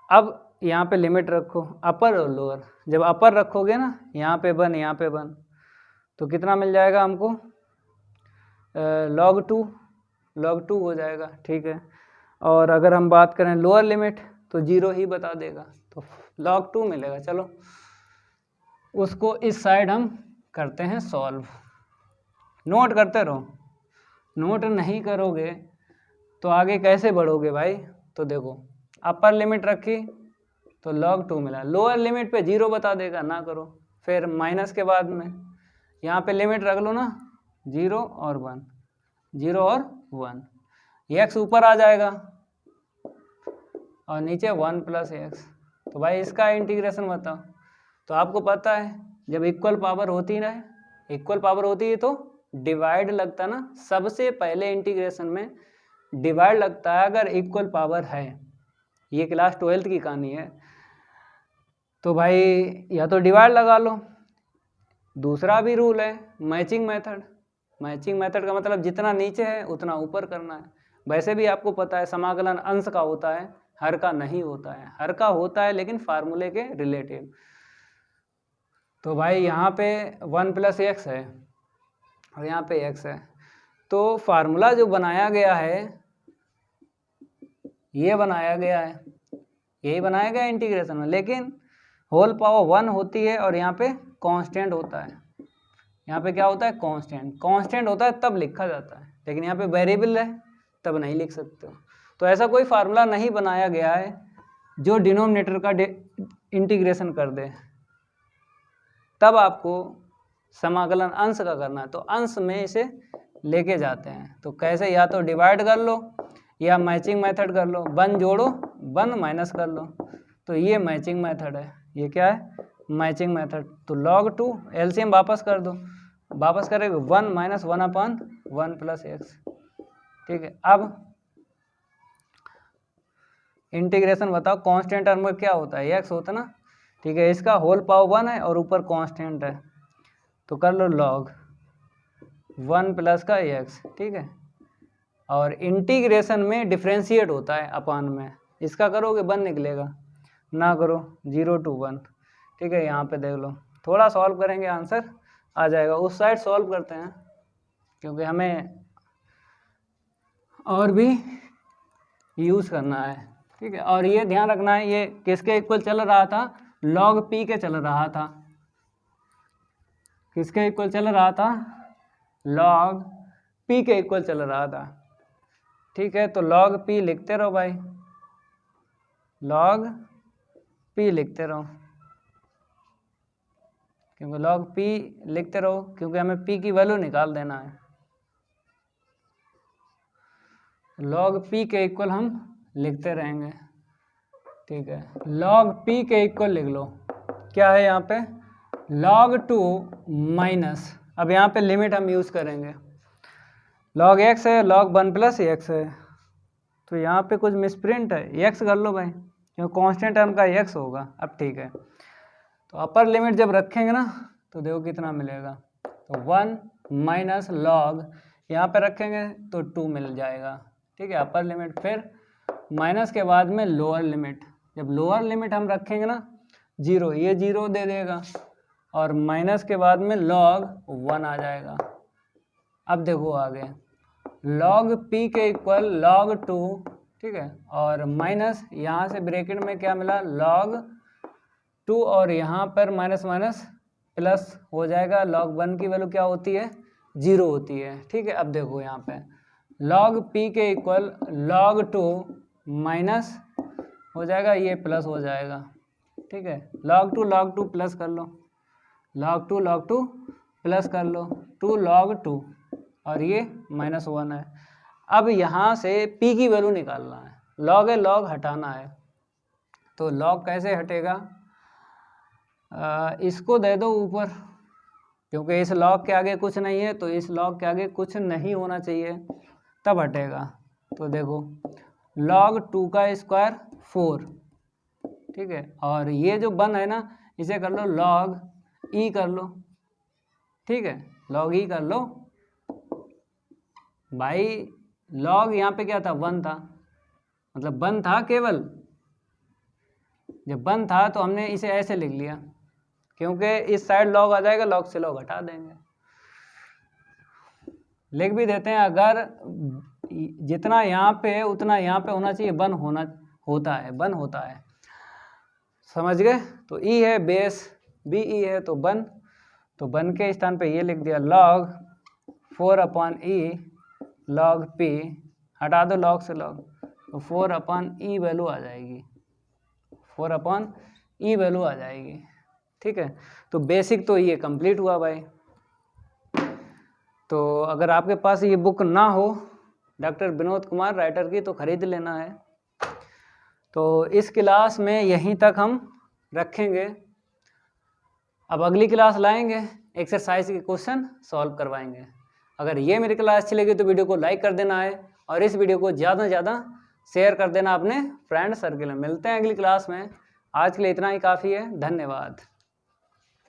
अब यहाँ पे लिमिट रखो अपर और लोअर। जब अपर रखोगे ना, यहाँ पे 1 यहाँ पे 1, तो कितना मिल जाएगा हमको, log 2 हो जाएगा, ठीक है। और अगर हम बात करें लोअर लिमिट तो 0 ही बता देगा, तो log 2 मिलेगा। चलो उसको इस साइड हम करते हैं सॉल्व। नोट करते रहो, नोट नहीं करोगे तो आगे कैसे बढ़ोगे भाई। तो देखो अपर लिमिट रखी तो log 2 मिला, लोअर लिमिट पे 0 बता देगा, ना करो। फिर माइनस के बाद में यहाँ पे लिमिट रख लो ना, 0 और 1, 0 और 1, x ऊपर आ जाएगा और नीचे 1 + x। तो भाई इसका इंटीग्रेशन बताओ। तो आपको पता है जब इक्वल पावर होती है तो डिवाइड लगता ना, सबसे पहले इंटीग्रेशन में डिवाइड लगता है अगर इक्वल पावर है। ये क्लास 12th की कहानी है। तो भाई या तो डिवाइड लगा लो, दूसरा भी रूल है मैचिंग मेथड। मैचिंग मेथड का मतलब जितना नीचे है उतना ऊपर करना है। वैसे भी आपको पता है समाकलन अंश का होता है, हर का नहीं होता है। हर का होता है लेकिन फार्मूले के रिलेटिव। तो भाई यहाँ पे 1 + x है और यहाँ पे x है, तो फार्मूला जो बनाया गया है ये बनाया गया है, यही बनाया गया इंटीग्रेशन में, लेकिन होल पावर 1 होती है और यहाँ पे कांस्टेंट होता है। यहाँ पे क्या होता है, कांस्टेंट होता है तब लिखा जाता है, लेकिन यहाँ पे वेरिएबल है तब नहीं लिख सकते हो। तो ऐसा कोई फार्मूला नहीं बनाया गया है जो डिनोमिनेटर का इंटीग्रेशन कर दे, तब आपको समाकलन अंश का करना है। तो अंश में इसे लेके जाते हैं। तो कैसे, या तो डिवाइड कर लो या मैचिंग मेथड कर लो, 1 जोड़ो 1 माइनस कर लो। तो ये मैचिंग मेथड है, ये क्या है, मैचिंग मेथड। तो log 2 एलसीएम वापस कर दो, वापस करेंगे 1 - 1/1 + x, ठीक है। अब इंटीग्रेशन बताओ, कांस्टेंट टर्म में क्या होता है, x होता है ना, ठीक है। इसका होल पावर 1 है और ऊपर कांस्टेंट है, तो कर लो log 1 + का x, ठीक है। और इंटीग्रेशन में डिफरेंशिएट होता है अपान में, इसका करोगे 1 निकलेगा, ना करो 0 to 1, ठीक है। यहाँ पे देख लो, थोड़ा सॉल्व करेंगे आंसर आ जाएगा। उस साइड सॉल्व करते हैं क्योंकि हमें और भी यूज़ करना है, ठीक है। और ये ध्यान रखना है ये किसके इक्वल चल रहा था, log p के चल रहा था। किसके इक्वल चल रहा था, log p के इक्वल चल रहा था, ठीक है। तो log p लिखते रहो भाई, log p लिखते रहो, क्योंकि log p लिखते रहो क्योंकि हमें p की वैल्यू निकाल देना है। log p के इक्वल हम लिखते रहेंगे, ठीक है। log p के इक्वल लिख लो, क्या है यहाँ पे, log 2 माइनस, अब यहाँ पे लिमिट हम यूज़ करेंगे, log x है, log 1 + x है, तो यहाँ पे कुछ मिसप्रिंट है, x कर लो भाई, क्योंकि कांस्टेंट टर्म का x होगा। अब ठीक है, तो अपर लिमिट जब रखेंगे ना तो देखो कितना मिलेगा, तो 1 - log यहाँ पे रखेंगे तो 2 मिल जाएगा, ठीक है, अपर लिमिट। फिर माइनस के बाद में लोअर लिमिट, जब लोअर लिमिट हम रखेंगे ना 0, ये 0 दे देगा और माइनस के बाद में log 1 आ जाएगा। अब देखो आगे log p के इक्वल log 2, ठीक है, और माइनस यहाँ से ब्रैकेट में क्या मिला log 2 और यहाँ पर माइनस माइनस प्लस हो जाएगा। log 1 की वैल्यू क्या होती है 0 होती है, ठीक है। अब देखो यहाँ पे log p के इक्वल log 2 माइनस हो जाएगा, ये प्लस हो जाएगा, ठीक है। log 2 प्लस कर लो, log 2 प्लस कर लो 2 log 2 और ये -1 है। अब यहाँ से p की वैल्यू निकालना है, log है log हटाना है, तो log कैसे हटेगा, इसको दे दो ऊपर, क्योंकि इस log के आगे कुछ नहीं है तो इस log के आगे कुछ नहीं होना चाहिए तब हटेगा। तो देखो log 2 का स्क्वायर 4, ठीक है, और ये जो 1 है ना इसे कर लो log e कर लो, ठीक है, log e कर लो भाई। log यहाँ पे क्या था 1 था, मतलब 1 था केवल, जब 1 था तो हमने इसे ऐसे लिख लिया, क्योंकि इस साइड log आ जाएगा, log से log हटा देंगे। लिख भी देते हैं, अगर जितना यहाँ पे उतना यहाँ पे होना चाहिए, 1 होता है, समझ गए। तो e है बेस, बी ई है तो 1, तो 1 के स्थान पे ये लिख दिया log 4/e log p, हटा दो log से log, तो 4/e वैल्यू आ जाएगी, 4/e वैल्यू आ जाएगी, ठीक है। तो बेसिक तो ये कंप्लीट हुआ भाई। तो अगर आपके पास ये बुक ना हो डॉक्टर विनोद कुमार राइटर की तो ख़रीद लेना है। तो इस क्लास में यहीं तक हम रखेंगे, अब अगली क्लास लाएंगे, एक्सरसाइज के क्वेश्चन सॉल्व करवाएंगे। अगर ये मेरी क्लास अच्छी लगी तो वीडियो को लाइक कर देना है और इस वीडियो को ज़्यादा से ज़्यादा शेयर कर देना अपने फ्रेंड सर्किल में। मिलते हैं अगली क्लास में, आज के लिए इतना ही काफ़ी है, धन्यवाद।